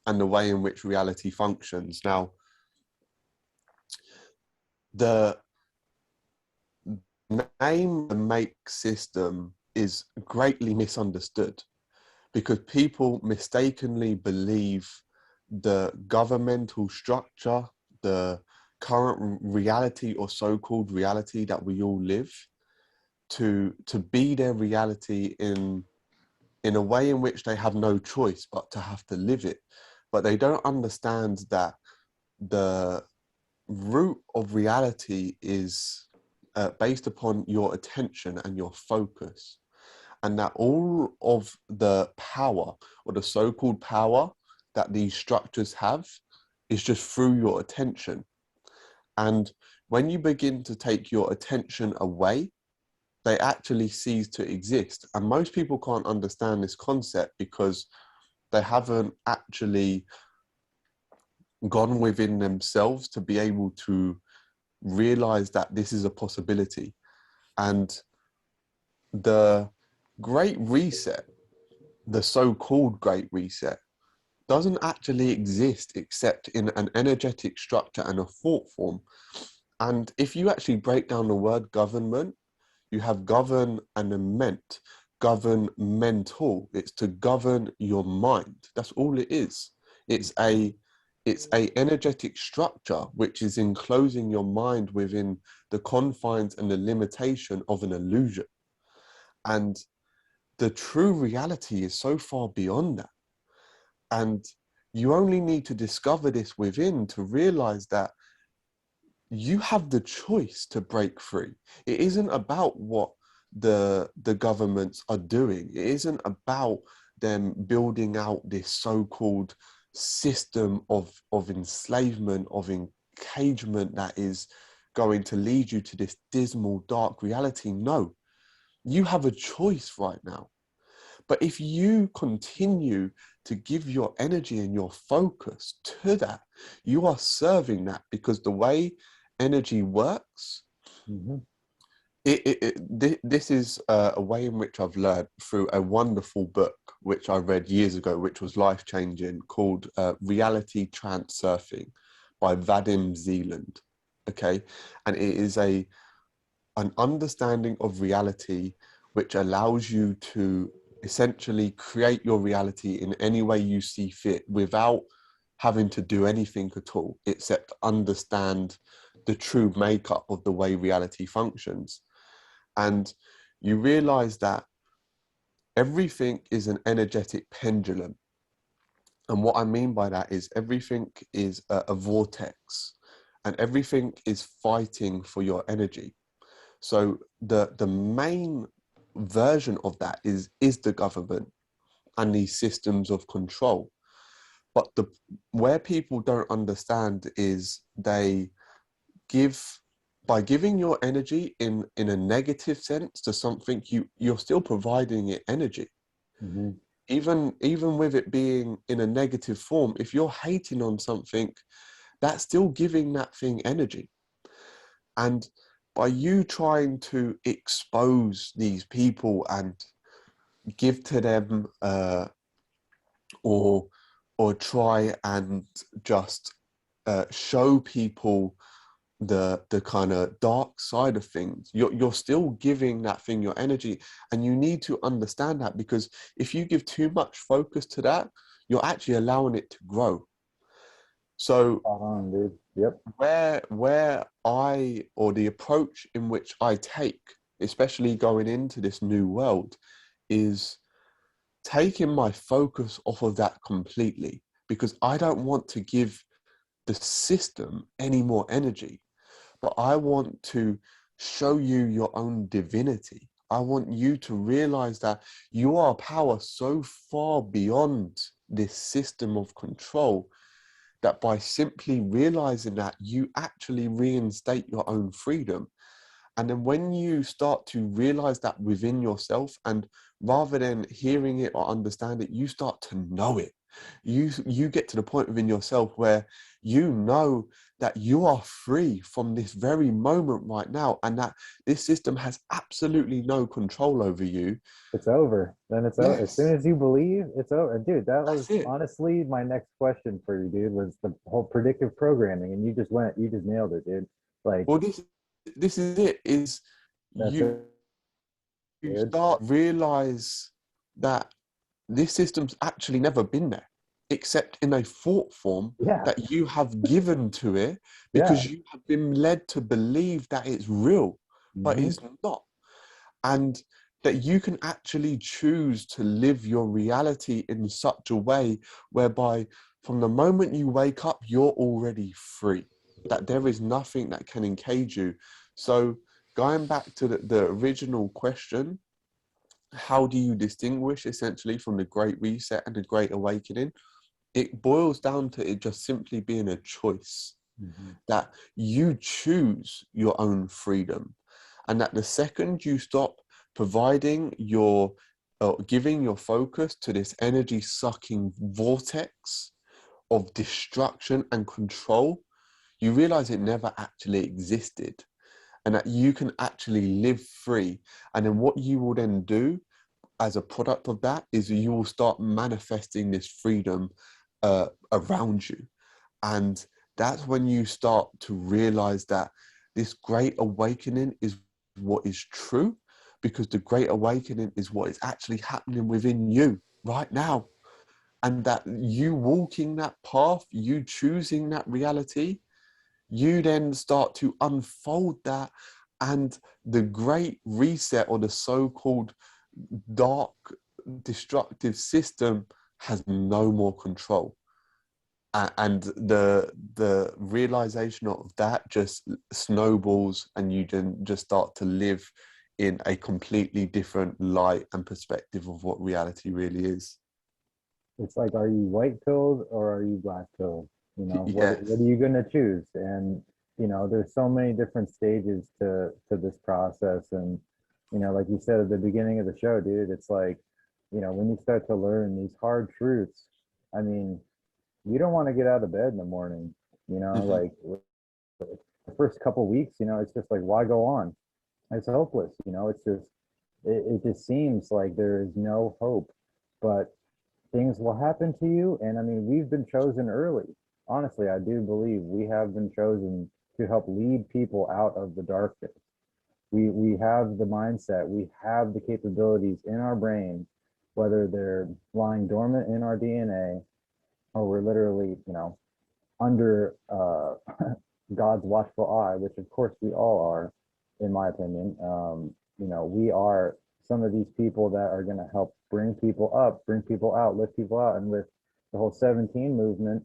and the way in which reality functions. Now, the name and make system is greatly misunderstood, because people mistakenly believe the governmental structure, the current reality or so-called reality that we all live, to be their reality in a way in which they have no choice but to have to live it. But they don't understand that the root of reality is based upon your attention and your focus, and that all of the power, or the so-called power, that these structures have is just through your attention. And when you begin to take your attention away, they actually cease to exist. And most people can't understand this concept because they haven't actually gone within themselves to be able to realize that this is a possibility. And the Great Reset, the so-called Great Reset, doesn't actually exist except in an energetic structure and a thought form. And if you actually break down the word government, you have govern and a ment, govern mental. It's to govern your mind. That's all it is. It's a energetic structure which is enclosing your mind within the confines and the limitation of an illusion. And the true reality is so far beyond that. And you only need to discover this within to realize that you have the choice to break free. It isn't about what the governments are doing. It isn't about them building out this so-called system of enslavement, of encagement that is going to lead you to this dismal, dark reality. No, you have a choice right now. But if you continue to give your energy and your focus to that, you are serving that, because the way energy works, this is a way in which I've learned through a wonderful book which I read years ago, which was life-changing, called Reality Transurfing by Vadim Zealand. Okay, and it is an understanding of reality which allows you to essentially create your reality in any way you see fit without having to do anything at all except understand the true makeup of the way reality functions. And you realize that everything is an energetic pendulum. And what I mean by that is everything is a vortex, and everything is fighting for your energy. So the main version of that is the government and these systems of control. But where people don't understand is they by giving your energy in a negative sense to something, you're still providing it energy. Even with it being in a negative form, if you're hating on something, that's still giving that thing energy. And by you trying to expose these people and give to them or try and just show people the kind of dark side of things, you're still giving that thing your energy. And you need to understand that, because if you give too much focus to that, you're actually allowing it to grow. So Dude. Yep. where I, or the approach in which I take, especially going into this new world, is taking my focus off of that completely, because I don't want to give the system any more energy, but I want to show you your own divinity. I want you to realize that you are a power so far beyond this system of control, that by simply realizing that, you actually reinstate your own freedom. And then when you start to realize that within yourself, and rather than hearing it or understand it, you start to know it. You get to the point within yourself where you know that you are free from this very moment right now, and that this system has absolutely no control over you. It's over. Then it's over. As soon as you believe, it's over. Dude, that was That's it. honestly my next question for you, dude, was the whole predictive programming. And you just nailed it, dude. Like, Well, this is it, is that's you it, you dude. start realize that this system's actually never been there, except in a thought form Yeah. that you have given to it, Yeah. because you have been led to believe that it's real, but it's not. And that you can actually choose to live your reality in such a way whereby from the moment you wake up, you're already free, that there is nothing that can encage you. So going back to the original question, how do you distinguish essentially from the Great Reset and the Great Awakening? It boils down to it just simply being a choice, that you choose your own freedom. And that the second you stop providing your, giving your focus to this energy sucking vortex of destruction and control, you realize it never actually existed, and that you can actually live free. And then what you will then do as a product of that is you will start manifesting this freedom around you. And that's when you start to realize that this great awakening is what is true, because the great awakening is what is actually happening within you right now. And that you walking that path, you choosing that reality, you then start to unfold that. And the great reset, or the so-called dark destructive system, has no more control. And the realization of that just snowballs, and you then just start to live in a completely different light and perspective of what reality really is. It's like, are you white pilled or are you black pilled? You know, what Yes. are you going to choose? And there's so many different stages to this process. And like you said at the beginning of the show, dude, it's like, when you start to learn these hard truths, I mean, you don't want to get out of bed in the morning. Mhm. Like the first couple of weeks, it's just like, why go on? It's hopeless. It's just it just seems like there is no hope. But things will happen to you. And I mean, we've been chosen early. Honestly, I do believe we have been chosen to help lead people out of the darkness. We have the mindset, we have the capabilities in our brain, whether they're lying dormant in our DNA or we're literally, under God's watchful eye, which of course we all are, in my opinion. We are some of these people that are going to help bring people up, bring people out, lift people out. And with the whole 17 movement,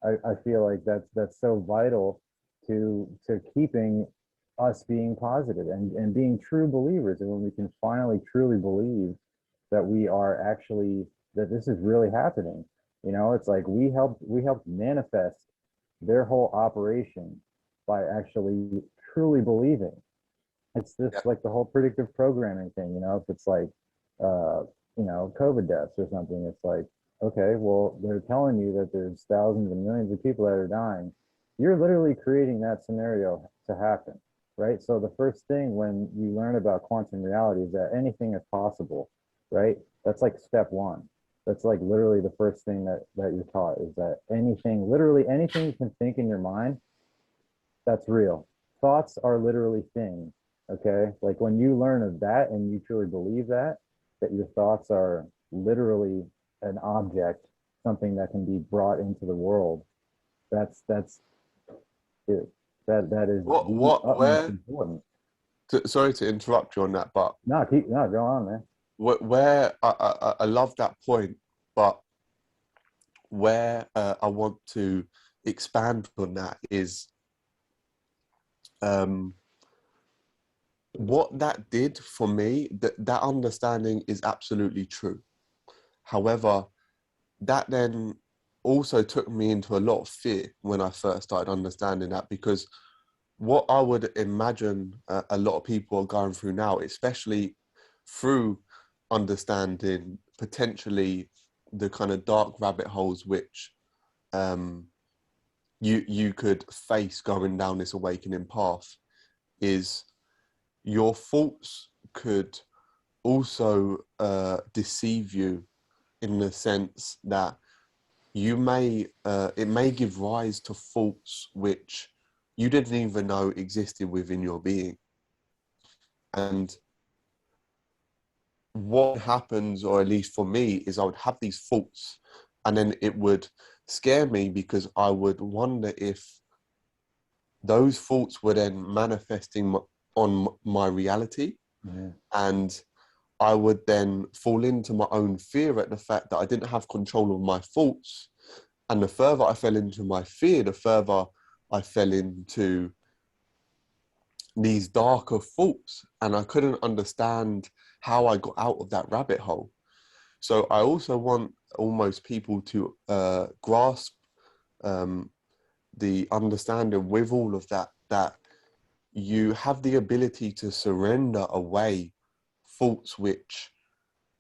I feel like that's so vital to keeping us being positive and being true believers. And when we can finally truly believe that we are actually, that this is really happening, it's like we helped manifest their whole operation by actually truly believing. It's Yeah. just like the whole predictive programming thing. If it's like COVID deaths or something, it's like, okay, well, they're telling you that there's thousands and millions of people that are dying. You're literally creating that scenario to happen, right? So the first thing when you learn about quantum reality is that anything is possible, right? That's like step one. That's like literally the first thing that you're taught, is that anything, literally anything you can think in your mind, that's real. Thoughts are literally things. Okay. Like when you learn of that and you truly believe that your thoughts are literally an object, something that can be brought into the world, that's it. That is the What, utmost where, important. sorry to interrupt you on that, but No, go on, man. where I love that point, but where I want to expand on that is um, what that did for me. That understanding is absolutely true. However, that then also took me into a lot of fear when I first started understanding that, because what I would imagine a lot of people are going through now, especially through understanding potentially the kind of dark rabbit holes which um, you could face going down this awakening path, is your thoughts could also deceive you, in the sense that it may give rise to thoughts which you didn't even know existed within your being. And what happens, or at least for me, is I would have these thoughts, and then it would scare me, because I would wonder if those thoughts were then manifesting on my reality. Yeah. And I would then fall into my own fear at the fact that I didn't have control of my thoughts. And the further I fell into my fear, the further I fell into these darker thoughts. And I couldn't understand how I got out of that rabbit hole. So I also want almost people to grasp um, the understanding with all of that, that you have the ability to surrender away thoughts which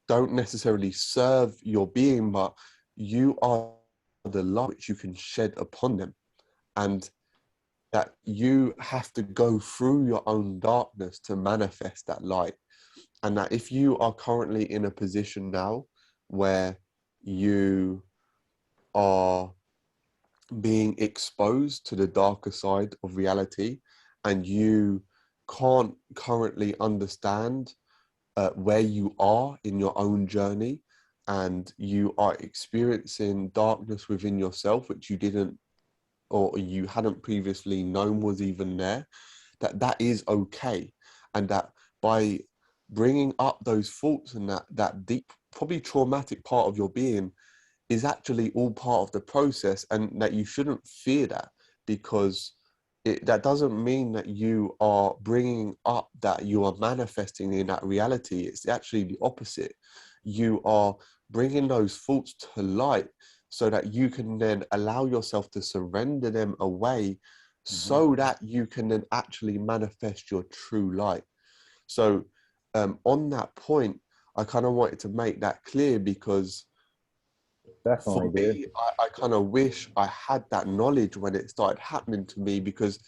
don't necessarily serve your being, but you are the light which you can shed upon them. And that you have to go through your own darkness to manifest that light. And that if you are currently in a position now where you are being exposed to the darker side of reality, and you can't currently understand where you are in your own journey, and you are experiencing darkness within yourself, which you didn't, or you hadn't previously known was even there, that is okay. And that by bringing up those thoughts and that deep, probably traumatic part of your being is actually all part of the process, and that you shouldn't fear that, because that doesn't mean that you are bringing up that you are manifesting in that reality. It's actually the opposite. You are bringing those thoughts to light so that you can then allow yourself to surrender them away, so that you can then actually manifest your true light. So on that point, I kind of wanted to make that clear, because Definitely, for dude. me, I kind of wish I had that knowledge when it started happening to me, because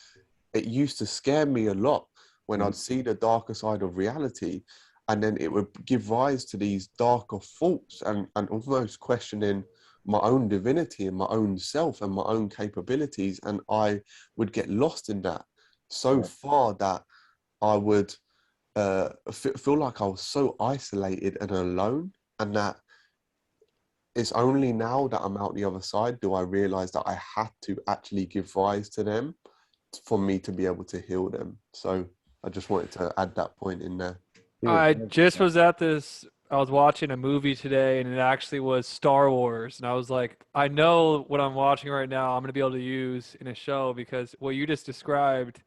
it used to scare me a lot when I'd see the darker side of reality, and then it would give rise to these darker thoughts, and almost questioning my own divinity and my own self and my own capabilities. And I would get lost in that so Yeah. far that I would feel like I was so isolated and alone, and that it's only now that I'm out the other side do I realize that I had to actually give rise to them for me to be able to heal them. So I just wanted to add that point in there. Dude, I just 100%. was at this. I was watching a movie today, and it actually was Star Wars. And I was like, I know what I'm watching right now, I'm going to be able to use in a show, because what you just described,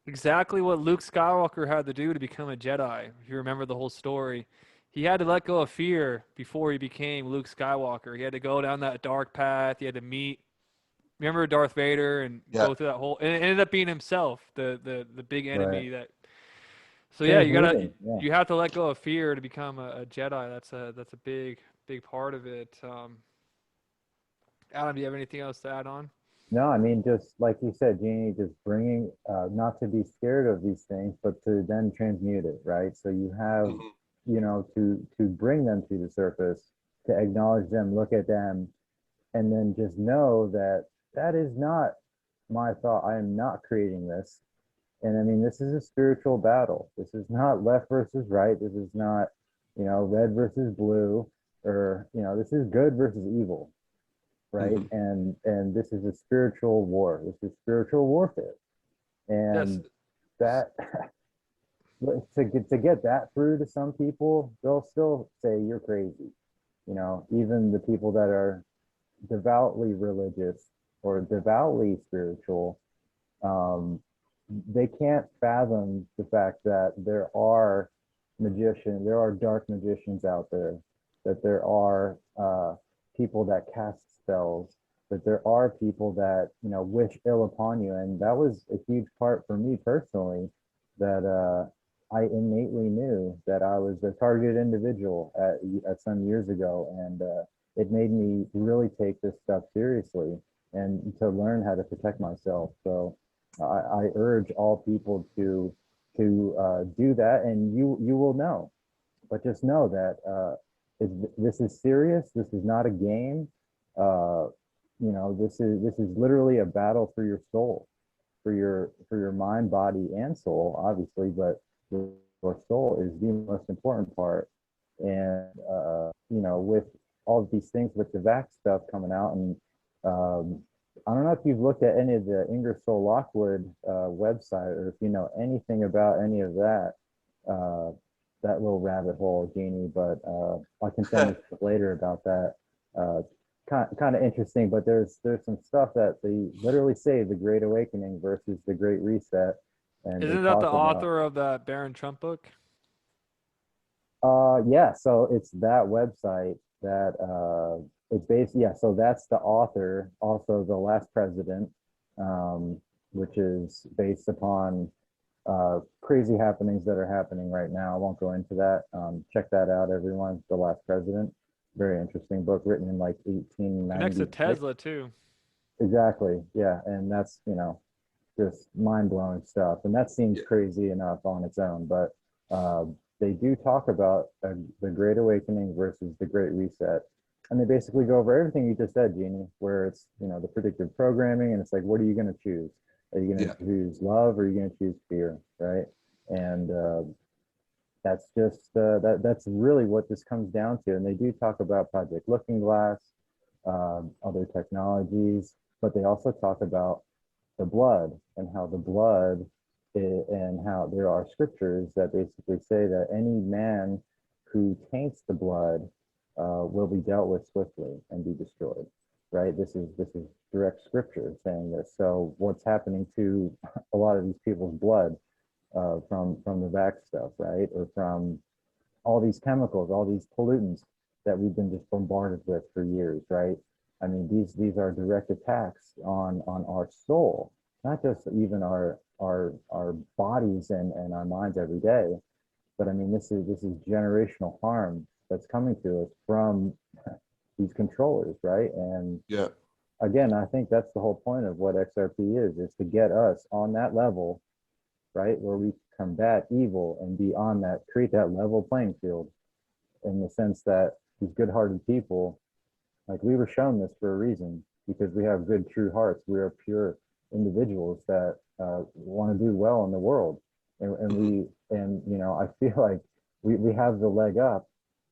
exactly what Luke Skywalker had to do to become a Jedi. If you remember the whole story, he had to let go of fear before he became Luke Skywalker. He had to go down that dark path. He had to meet, remember Darth Vader, and Yeah. go through that whole. And it ended up being himself, the big Right. enemy that. So yeah, Transmuting. Yeah. you have to let go of fear to become a Jedi. That's a big part of it. Adam, do you have anything else to add on? No, I mean, just like you said, Genie, just bringing, not to be scared of these things, but to then transmute it, right? So you have, Mhm. to bring them to the surface, to acknowledge them, look at them, and then just know that that is not my thought. I am not creating this. And I mean, this is a spiritual battle. This is not left versus right. This is not, red versus blue, or, this is good versus evil, right? Mhm. And this is a spiritual war. This is spiritual warfare. Yes. And that to get that through to some people, they'll still say you're crazy. Even the people that are devoutly religious or devoutly spiritual, um, they can't fathom the fact that there are dark magicians out there, that there are people that cast spells, that there are people that wish ill upon you, and that was a huge part for me personally. That I innately knew that I was a targeted individual at some years ago, and it made me really take this stuff seriously and to learn how to protect myself. So I urge all people to do that, and you will know. But just know that this is serious. This is not a game. Uh, this is literally a battle for your soul, for your mind, body, and soul, obviously. But your soul is the most important part. And with all of these things with the vax stuff coming out, and I don't know if you've looked at any of the Ingersoll Lockwood website, or if you know anything about any of uh, that little rabbit hole, Genie. But I can send you stuff later about that. Uh, kind of interesting, but there's some stuff that they literally say the Great Awakening versus the Great Reset, and they Isn't that the talk about. author of that Baron Trump book? Yeah, so it's that website that it's based. Yeah, so that's the author, also The Last President, which is based upon crazy happenings that are happening right now. I won't go into that. Check that out, everyone. The Last President. Very interesting book written in like Connects to 1896. Tesla too. Exactly. Yeah, and that's just mind-blowing stuff. And that seems Yeah. crazy enough on its own, but they do talk about the Great Awakening versus the Great Reset. And they basically go over everything you just said, Jeannie, where it's, the predictive programming, and it's like, what are you going to choose? Are you going Yeah. to choose love, or are you going to choose fear, right? And that's just that's really what this comes down to. And they do talk about Project Looking Glass, other technologies, but they also talk about the blood, and how the blood and how there are scriptures that basically say that any man who taints the blood will be dealt with swiftly and be destroyed. Right? This is direct scripture saying this. So what's happening to a lot of these people's blood from the vax stuff, right? Or from all these chemicals, all these pollutants that we've been just bombarded with for years, right? I mean, these are direct attacks on our soul, not just even our bodies and our minds every day, but I mean, this is generational harm that's coming to us from these controllers, right? And Yeah. again, I think that's the whole point of what XRP is to get us on that level, right, where we combat evil and be on that, create that level playing field, in the sense that these good-hearted people, like, we were shown this for a reason, because we have good, true hearts. We are pure individuals that want to do well in the world, and I feel like we have the leg up,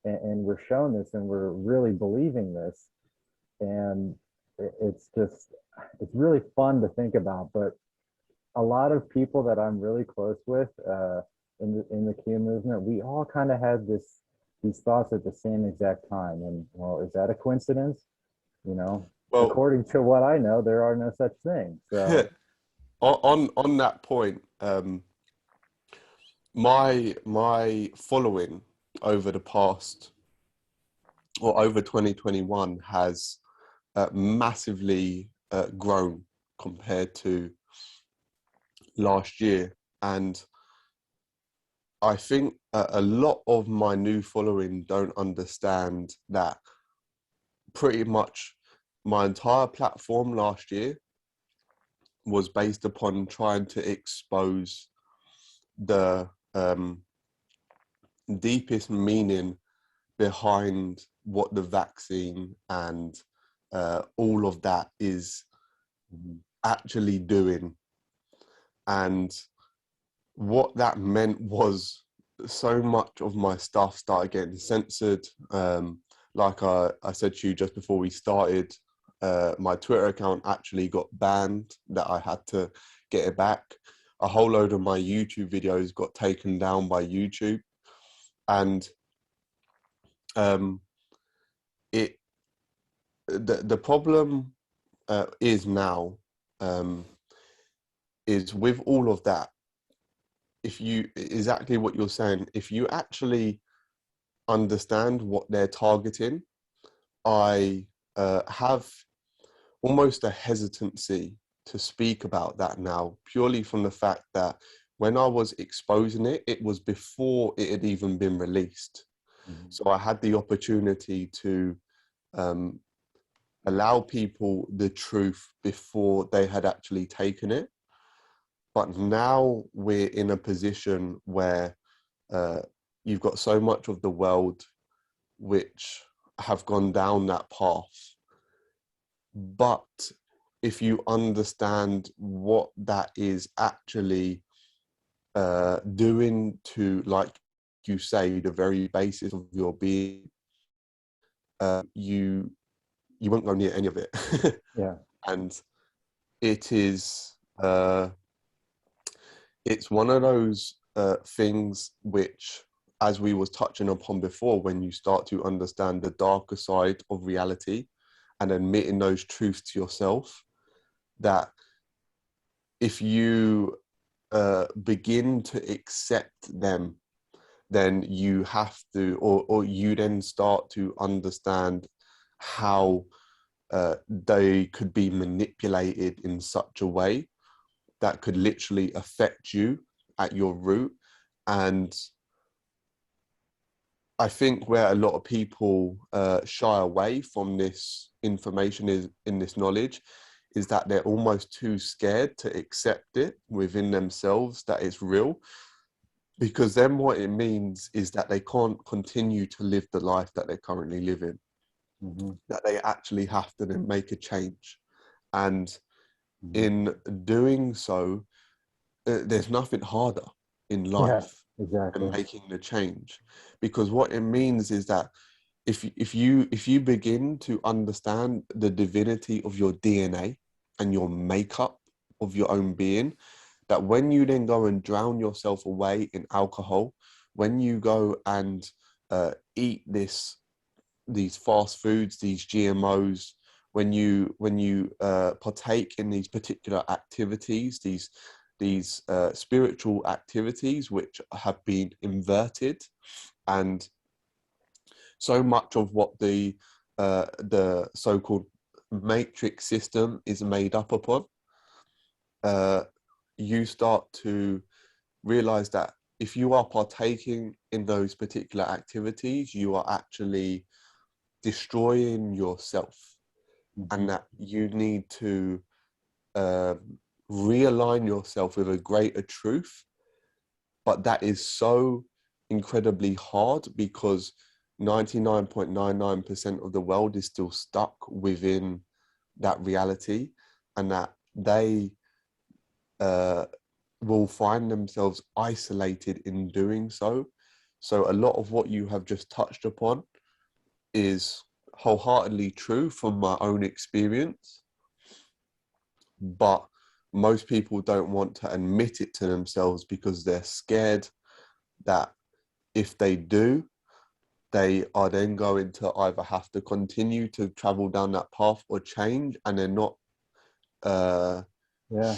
and we're shown this, and we're really believing this, and it's really fun to think about. But a lot of people that I'm really close with in the Q movement, we all kind of had these thoughts at the same exact time. And, well, is that a coincidence? Well, According to what I know, there are no such things. So on that point, my following over the past, or over 2021, has massively grown compared to last year. And I think a lot of my new following don't understand that pretty much my entire platform last year was based upon trying to expose the deepest meaning behind what the vaccine and all of that is actually doing. And what that meant was so much of my stuff started getting censored. Like I said to you just before we started, my Twitter account actually got banned, that I had to get it back. A whole load of my YouTube videos got taken down by YouTube. And the problem is now, is with all of that, if you, exactly what you're saying, if you actually understand what they're targeting, I have almost a hesitancy to speak about that now, purely from the fact that when I was exposing it, it was before it had even been released. So I had the opportunity to allow people the truth before they had actually taken it. But now we're in a position where you've got so much of the world which have gone down that path. But if you understand what that is actually doing to, like you say, the very basis of your being, you won't go near any of it. yeah, And it is it's one of those things which, as we was touching upon before, when you start to understand the darker side of reality and admitting those truths to yourself, that if you begin to accept them, then you have to, or you then start to understand how they could be manipulated in such a way that could literally affect you at your root. And I think where a lot of people shy away from this information, is in this knowledge, is that they're almost too scared to accept it within themselves, that it's real. Because then what it means is that they can't continue to live the life that they're currently living, that they actually have to then make a change. And in doing so, there's nothing harder in Yeah, life exactly. than making the change. Because what it means is that if you begin to understand the divinity of your DNA and your makeup of your own being, that when you then go and drown yourself away in alcohol, when you go and eat these fast foods, these GMOs, when you partake in these particular activities, these spiritual activities which have been inverted, and so much of what the so-called matrix system is made up upon, you start to realize that if you are partaking in those particular activities, you are actually destroying yourself, and that you need to realign yourself with a greater truth. But that is so incredibly hard because 99.99% of the world is still stuck within that reality, and that they will find themselves isolated in doing so. So a lot of what you have just touched upon is wholeheartedly true from my own experience, but most people don't want to admit it to themselves because they're scared that if they do, they are then going to either have to continue to travel down that path or change, and they're not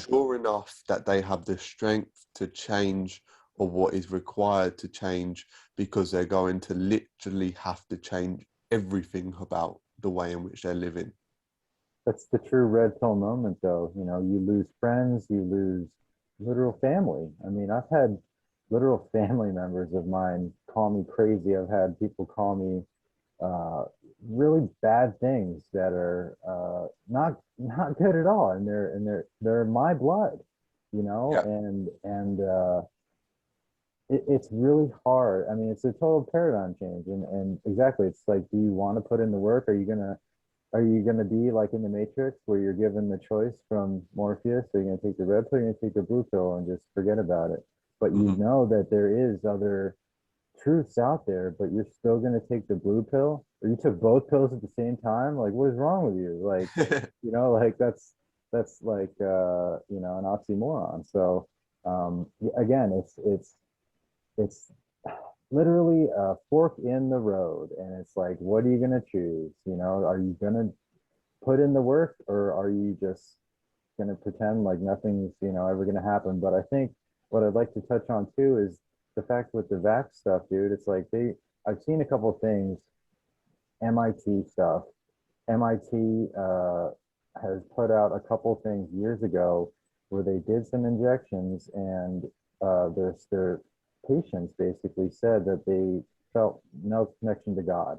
sure enough that they have the strength to change or what is required to change, because they're going to literally have to change everything about the way in which they're living. That's the true red pill moment, though. You know, you lose friends, you lose literal family. I mean, I've had literal family members of mine call me crazy. I've had people call me uh, really bad things that are not good at all, and they're my blood, you know, Yeah. and it's really hard. I mean, it's a total paradigm change, and exactly, it's like, do you want to put in the work? Are you gonna be like in the Matrix where you're given the choice from Morpheus? Are you gonna take the red pill, or you're gonna take the blue pill and just forget about it? But you Mm-hmm. know that there is other truths out there, but you're still gonna take the blue pill, or you took both pills at the same time. Like, what is wrong with you? Like, like that's like an oxymoron. So again, it's literally a fork in the road, and it's like, what are you gonna choose? Are you gonna put in the work, or are you just gonna pretend like nothing's ever gonna happen? But I think what I'd like to touch on too is the fact with the vax stuff, dude. It's like I've seen a couple things, MIT stuff. MIT has put out a couple things years ago where they did some injections, and their patients basically said that they felt no connection to God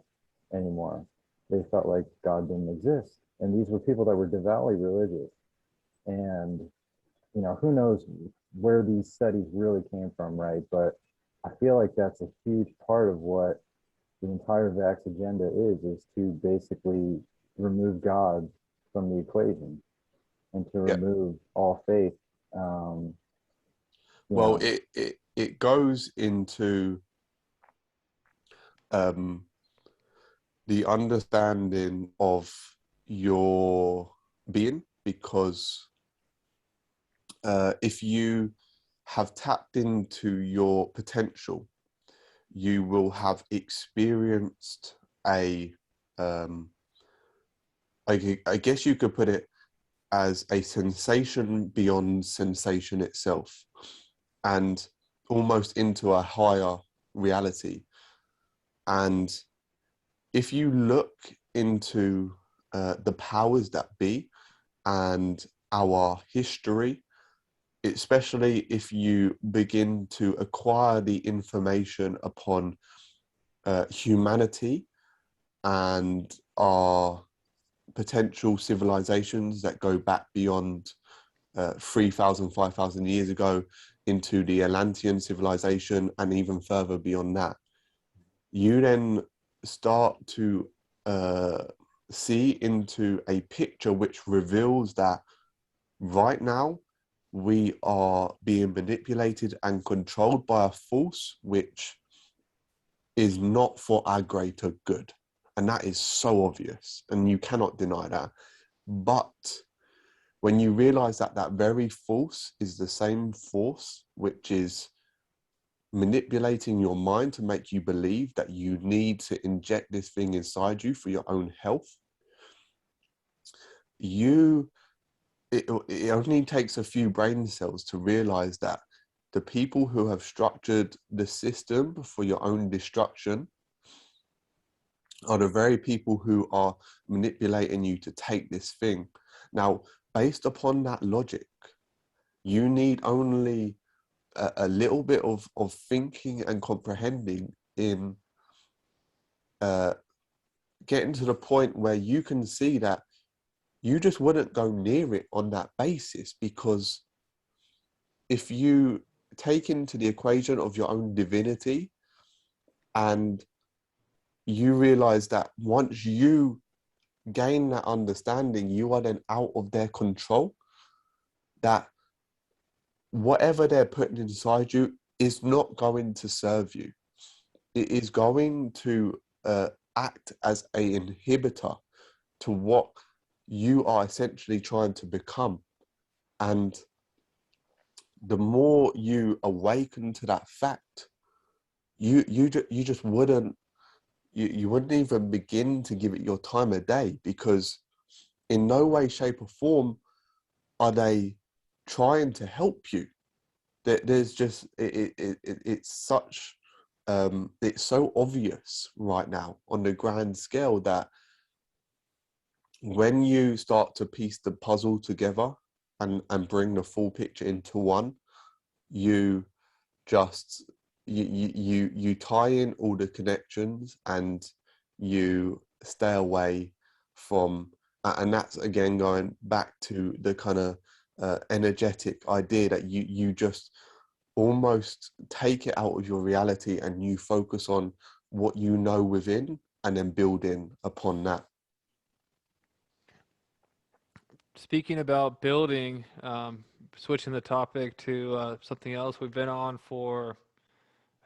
anymore. They felt like God didn't exist. And these were people that were devoutly religious. And, who knows where these studies really came from, right? But I feel like that's a huge part of what the entire vax agenda is to basically remove God from the equation and to Yeah. remove all faith. Um, you Well, know, it goes into um, the understanding of your being, because if you have tapped into your potential, you will have experienced a, um, I guess you could put it as a sensation beyond sensation itself, and almost into a higher reality. And if you look into the powers that be and our history, especially if you begin to acquire the information upon humanity and our potential civilizations that go back beyond 3,000, 5,000 years ago into the Atlantean civilization and even further beyond that. You then start to see into a picture which reveals that right now we are being manipulated and controlled by a force which is not for our greater good. And that is so obvious, and you cannot deny that. But when you realize that that very force is the same force which is manipulating your mind to make you believe that you need to inject this thing inside you for your own health, it only takes a few brain cells to realize that the people who have structured the system for your own destruction are the very people who are manipulating you to take this thing. Now, based upon that logic, you need only a little bit of thinking and comprehending in getting to the point where you can see that you just wouldn't go near it on that basis, because if you take into the equation of your own divinity and you realize that once you gain that understanding, you are then out of their control, that whatever they're putting inside you is not going to serve you. It is going to act as an inhibitor to what you are essentially trying to become. And the more you awaken to that fact, you just wouldn't even begin to give it your time of day, because in no way, shape or form are they trying to help you. There's just, it's such, it's so obvious right now on the grand scale that when you start to piece the puzzle together and bring the full picture into one, you just, you tie in all the connections and you stay away from, and that's again going back to the kind of energetic idea that you just almost take it out of your reality and you focus on what you know within and then building upon that. Speaking about building, switching the topic to something else, we've been on for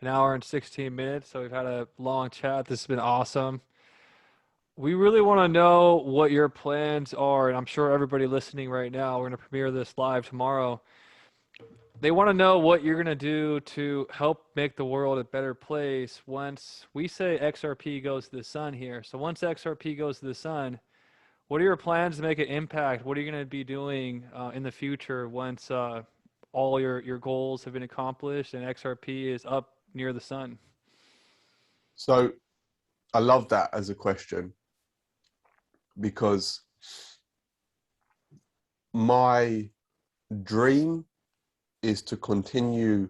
an hour and 16 minutes, so we've had a long chat. This has been awesome. We really want to know what your plans are, and I'm sure everybody listening right now, we're going to premiere this live tomorrow. They want to know what you're going to do to help make the world a better place once we say XRP goes to the sun here. So once XRP goes to the sun, what are your plans to make an impact? What are you going to be doing in the future once all your goals have been accomplished and XRP is up near the sun? So I love that as a question, because my dream is to continue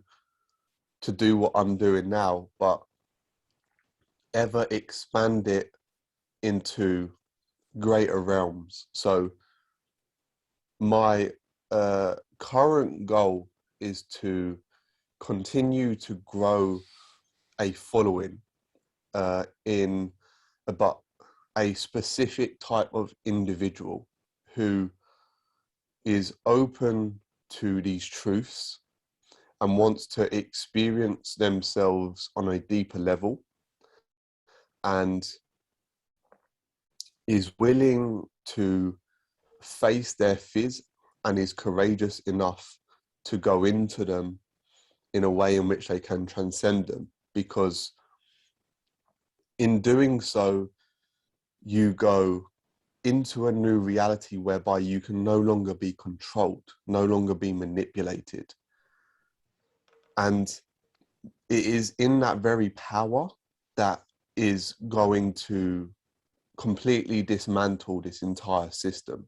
to do what I'm doing now, but ever expand it into greater realms. So my current goal is to continue to grow a following in about a specific type of individual who is open to these truths and wants to experience themselves on a deeper level, and is willing to face their fears and is courageous enough to go into them in a way in which they can transcend them. Because in doing so, you go into a new reality whereby you can no longer be controlled, no longer be manipulated. And it is in that very power that is going to completely dismantle this entire system,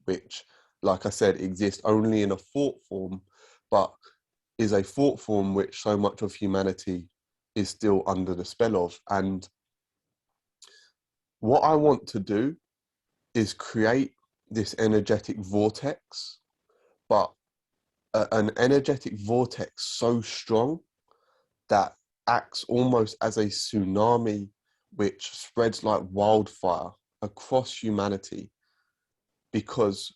which, like I said, exists only in a thought form, but is a thought form which so much of humanity is still under the spell of. And what I want to do is create this energetic vortex, but an energetic vortex so strong that acts almost as a tsunami, which spreads like wildfire across humanity, because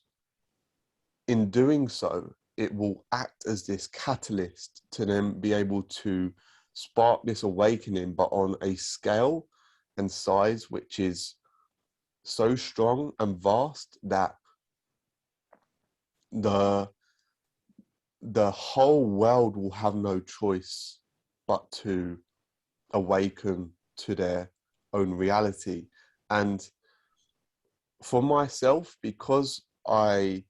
in doing so, it will act as this catalyst to then be able to spark this awakening, but on a scale and size which is so strong and vast that the whole world will have no choice but to awaken to their own reality. And for myself, because I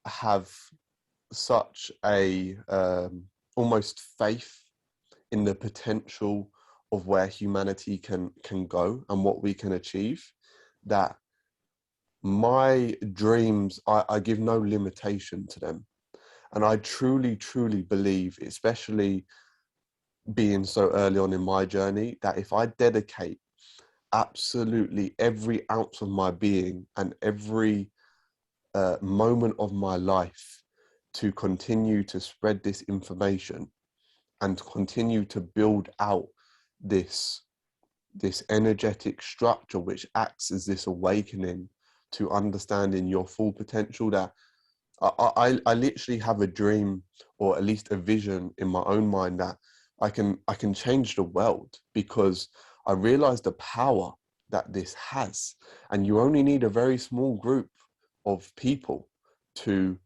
have such a almost faith in the potential of where humanity can go and what we can achieve, that my dreams, I give no limitation to them. And I truly, truly believe, especially being so early on in my journey, that if I dedicate absolutely every ounce of my being and every moment of my life to continue to spread this information and to continue to build out this energetic structure which acts as this awakening to understanding your full potential, that I literally have a dream, or at least a vision in my own mind, that I can change the world, because I realize the power that this has. And you only need a very small group of people to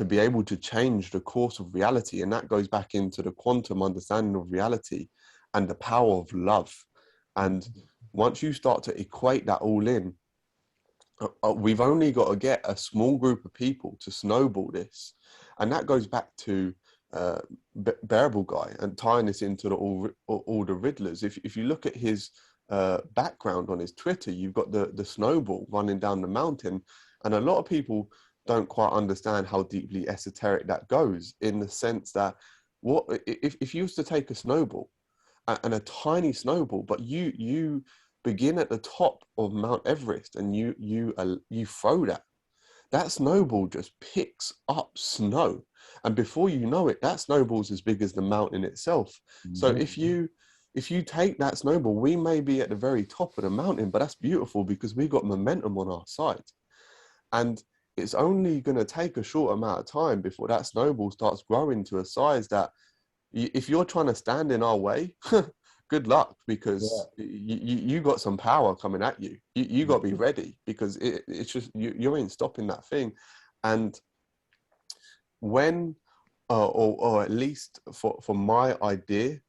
be able to change the course of reality. And that goes back into the quantum understanding of reality and the power of love. And once you start to equate that all in, we've only got to get a small group of people to snowball this. And that goes back to Bearable Guy, and tying this into all the Riddlers. If you look at his background on his Twitter, you've got the snowball running down the mountain. And a lot of people don't quite understand how deeply esoteric that goes, in the sense that what if you used to take a snowball, and a tiny snowball, but you begin at the top of Mount Everest and you throw that snowball just picks up snow, and before you know it, that snowball's as big as the mountain itself. So if you take that snowball, we may be at the very top of the mountain, but that's beautiful because we've got momentum on our side. And it's only going to take a short amount of time before that snowball starts growing to a size that, if you're trying to stand in our way, good luck, because you got some power coming at you. You got to be ready, because it's just, you ain't stopping that thing. And when, or at least for my idea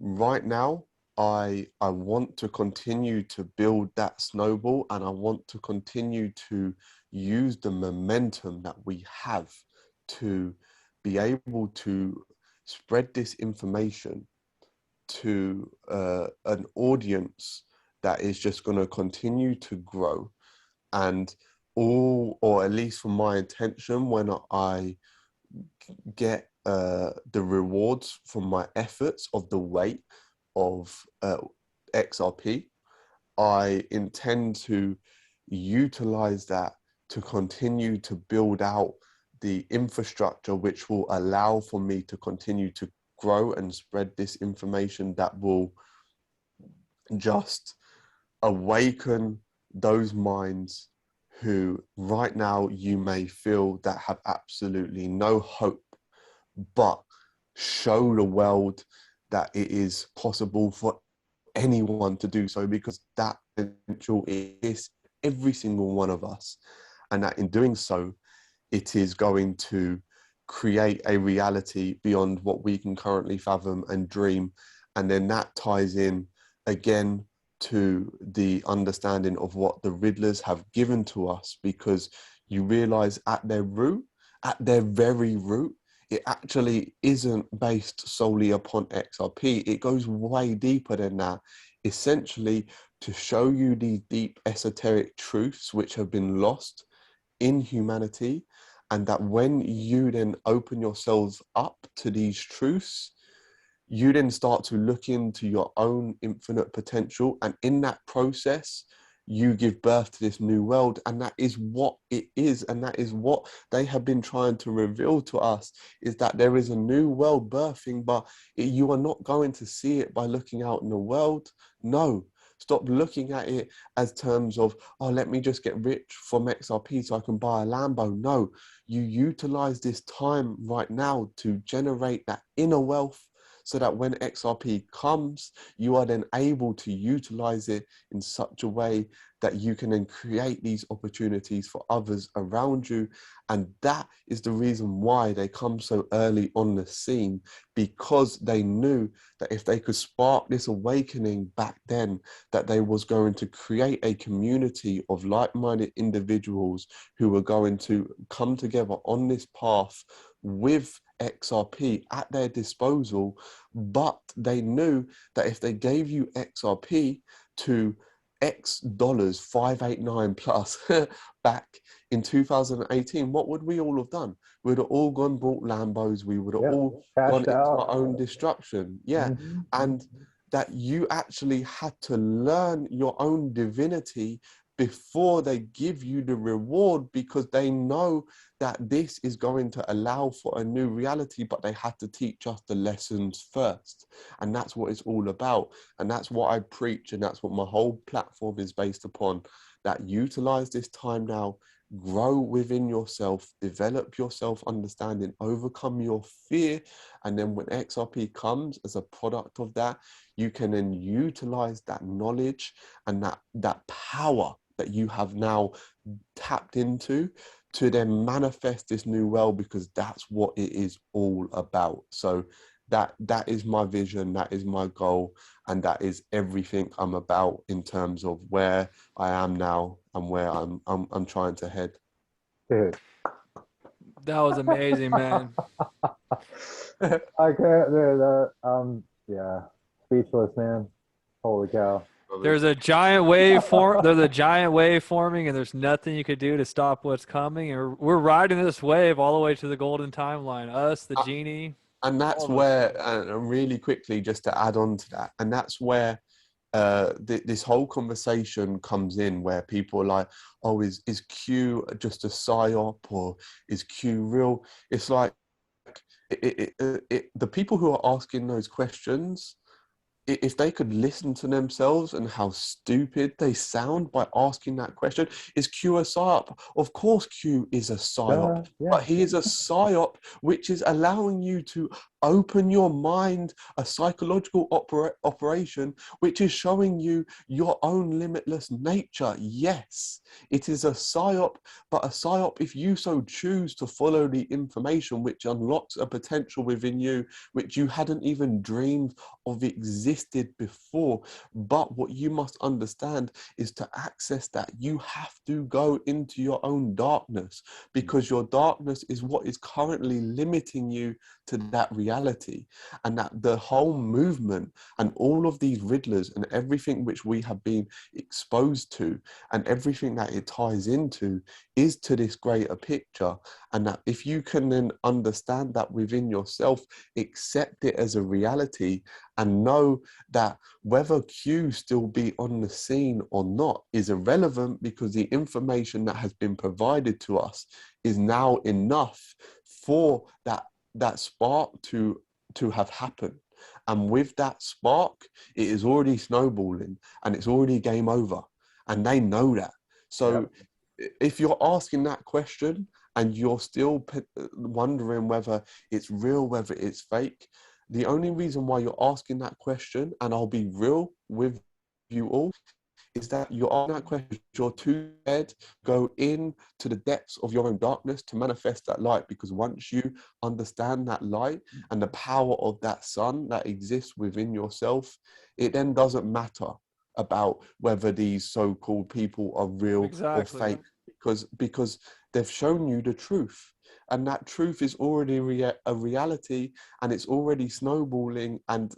right now, I want to continue to build that snowball, and I want to continue to use the momentum that we have to be able to spread this information to an audience that is just going to continue to grow. And or at least from my intention, when I get the rewards from my efforts of the weight of XRP, I intend to utilize that to continue to build out the infrastructure which will allow for me to continue to grow and spread this information that will just awaken those minds who right now you may feel that have absolutely no hope, but show the world that it is possible for anyone to do so, because that potential is every single one of us. And that in doing so, it is going to create a reality beyond what we can currently fathom and dream. And then that ties in again to the understanding of what the Riddlers have given to us, because you realize at their root, at their very root, it actually isn't based solely upon XRP. It goes way deeper than that, essentially to show you these deep esoteric truths which have been lost in humanity. And that when you then open yourselves up to these truths, you then start to look into your own infinite potential. And in that process, you give birth to this new world. And that is what it is. And that is what they have been trying to reveal to us, is that there is a new world birthing, but you are not going to see it by looking out in the world. No, stop looking at it as terms of, oh, let me just get rich from XRP so I can buy a Lambo. No, you utilize this time right now to generate that inner wealth, so that when XRP comes, you are then able to utilize it in such a way that you can then create these opportunities for others around you. And that is the reason why they come so early on the scene, because they knew that if they could spark this awakening back then, that they was going to create a community of like-minded individuals who were going to come together on this path with XRP at their disposal. But they knew that if they gave you XRP to X dollars, 589 plus, back in 2018, what would we all have done? We'd have all gone bought Lambos. We would have all gone Cashed into out. our own destruction. Yeah. And that you actually had to learn your own divinity before they give you the reward, because they know that this is going to allow for a new reality, but they had to teach us the lessons first. And that's what it's all about. And that's what I preach. And that's what my whole platform is based upon, that utilize this time now, grow within yourself, develop your self-understanding, overcome your fear. And then when XRP comes as a product of that, you can then utilize that knowledge and that power that you have now tapped into to then manifest this new world, because that's what it is all about. So that is my vision, that is my goal, and that is everything I'm about in terms of where I am now and where I'm trying to head. Dude. That was amazing, man. I can't, dude, yeah, speechless, man. Holy cow. There's a giant wave forming, and there's nothing you could do to stop what's coming. And we're riding this wave all the way to the golden timeline. Us, the Genie. And that's where, and really quickly, just to add on to that, and that's where this whole conversation comes in, where people are like, oh, is Q just a psyop, or is Q real? It's like, the people who are asking those questions, if they could listen to themselves and how stupid they sound by asking that question, is Q a psyop? Of course Q is a psyop, Yeah. but he is a psyop which is allowing you to open your mind, a psychological operation, which is showing you your own limitless nature. Yes, it is a psyop, but a psyop if you so choose to follow the information which unlocks a potential within you, which you hadn't even dreamed of existed before. But what you must understand is, to access that, you have to go into your own darkness, because your darkness is what is currently limiting you to that reality. And that the whole movement and all of these riddlers and everything which we have been exposed to and everything that it ties into is to this greater picture. And that if you can then understand that within yourself, accept it as a reality, and know that whether Q still be on the scene or not is irrelevant, because the information that has been provided to us is now enough for that spark to have happened. And with that spark, it is already snowballing and it's already game over. And they know that. So if you're asking that question and you're still wondering whether it's real, whether it's fake, the only reason why you're asking that question, and I'll be real with you all, is that you're asking that question, you're too scared to go in to the depths of your own darkness to manifest that light. Because once you understand that light and the power of that sun that exists within yourself, it then doesn't matter about whether these so-called people are real or fake, because they've shown you the truth. And that truth is already a reality, and it's already snowballing. And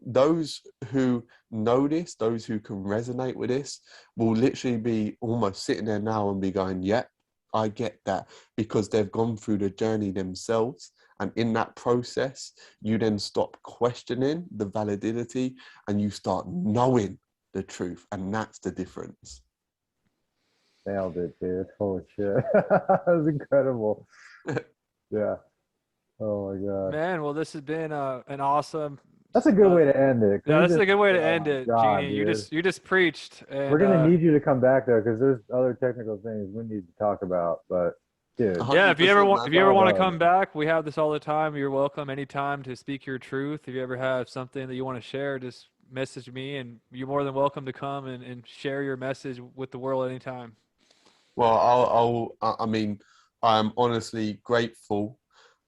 those who know this, those who can resonate with this, will literally be almost sitting there now and be going, yeah, I get that, because they've gone through the journey themselves. And in that process, you then stop questioning the validity and you start knowing the truth. And that's the difference. Nailed it, dude. Holy shit. That was incredible. Yeah. Oh my god. Man, well, this has been an awesome. That's a good way to end it. Can Yeah, we this is just, a good way to oh end my it, god, Genie. dude. You just preached, We're and gonna need you to come back though, because there's other technical things we need to talk about. But dude, yeah, 100%, if man. you ever spot want to on, come man. back, we have this all the time. You're welcome anytime to speak your truth. If you ever have something that you want to share, just message me, and you're more than welcome to come and share your message with the world anytime. Well, I mean, I'm honestly grateful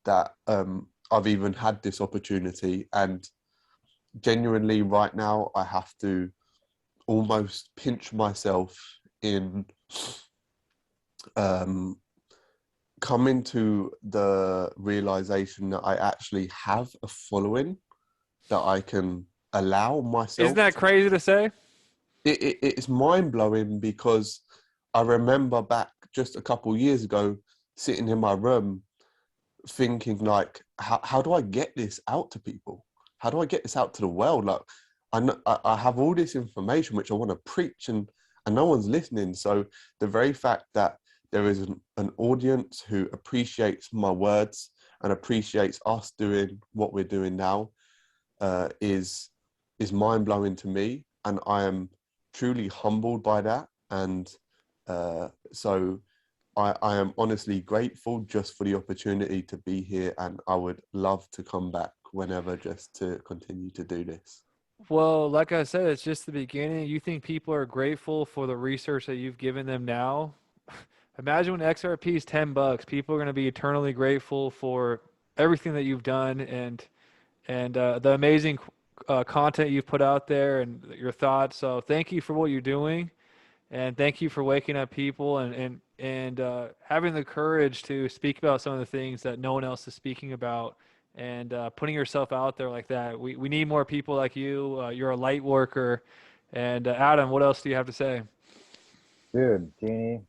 that I've even had this opportunity, and genuinely, right now, I have to almost pinch myself in um, coming to the realization that I actually have a following that I can allow Isn't myself that to. crazy to say? It's mind blowing because I remember back just a couple of years ago sitting in my room thinking like, how do I get this out to people? How do I get this out to the world? Like, I have all this information which I want to preach, and no one's listening. So the very fact that there is an audience who appreciates my words and appreciates us doing what we're doing now is mind blowing to me, and I am truly humbled by that. And so I am honestly grateful just for the opportunity to be here, and I would love to come back whenever just to continue to do this. Well, like I said, it's just the beginning. You think people are grateful for the research that you've given them now? Imagine when XRP is $10, people are going to be eternally grateful for everything that you've done and the amazing content you've put out there and your thoughts. So thank you for what you're doing, and thank you for waking up people and having the courage to speak about some of the things that no one else is speaking about, and putting yourself out there like that. We need more people like you. You're a light worker. And Adam, what else do you have to say? Dude, Genie,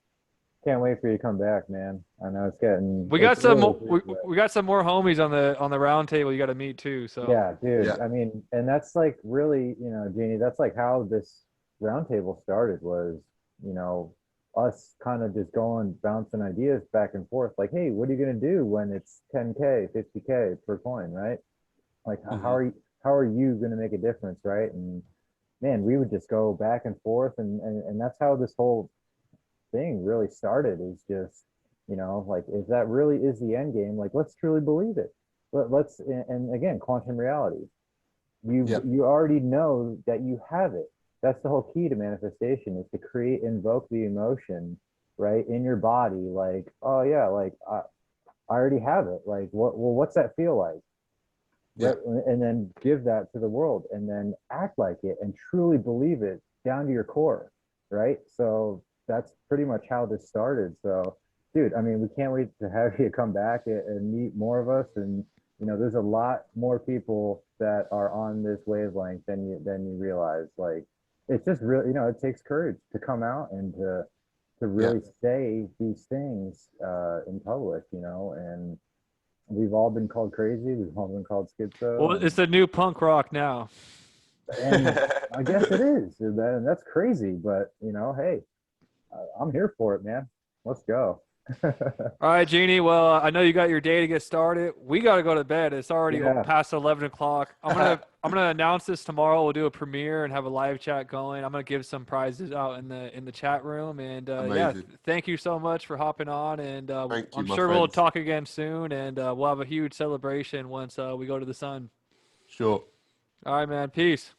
can't wait for you to come back, man. I know it's getting We it's got some early mo- for we, you, but we got some more homies on the round table you got to meet too. So yeah, dude. Yeah, I mean, and that's like really, Jeannie, that's like how this roundtable started was, you know, us kind of just going bouncing ideas back and forth. Like, hey, what are you gonna do when it's 10K, 50K per coin, right? Like, hmm, how are you gonna make a difference, right? And man, we would just go back and forth, and that's how this whole thing really started. Is just, like if that really is the end game, like let's truly believe it. Let's and again, quantum reality, yeah, you already know that you have it. That's the whole key to manifestation, is to create, invoke the emotion, right, in your body. Like, oh yeah, like I already have it. Like, what's that feel like, yeah, right? And then give that to the world, and then act like it and truly believe it down to your core, right? So that's pretty much how this started. So dude, I mean, we can't wait to have you come back and meet more of us. And there's a lot more people that are on this wavelength than you realize. Like, it's just really, it takes courage to come out and to yeah. really say these things in public, and we've all been called crazy. We've all been called well, schizo, it's the new punk rock now. and I guess it is. And that's crazy, but hey, I'm here for it, man. Let's go. All right, Jeannie. Well, I know you got your day to get started. We got to go to bed. It's already Yeah, past 11 o'clock. I'm gonna announce this tomorrow. We'll do a premiere and have a live chat going. I'm gonna give some prizes out in the chat room. And yeah, Amazing. thank you so much for hopping on. And Thank you, I'm my sure we'll friends. talk again soon. And we'll have a huge celebration once we go to the sun. Sure. All right, man. Peace.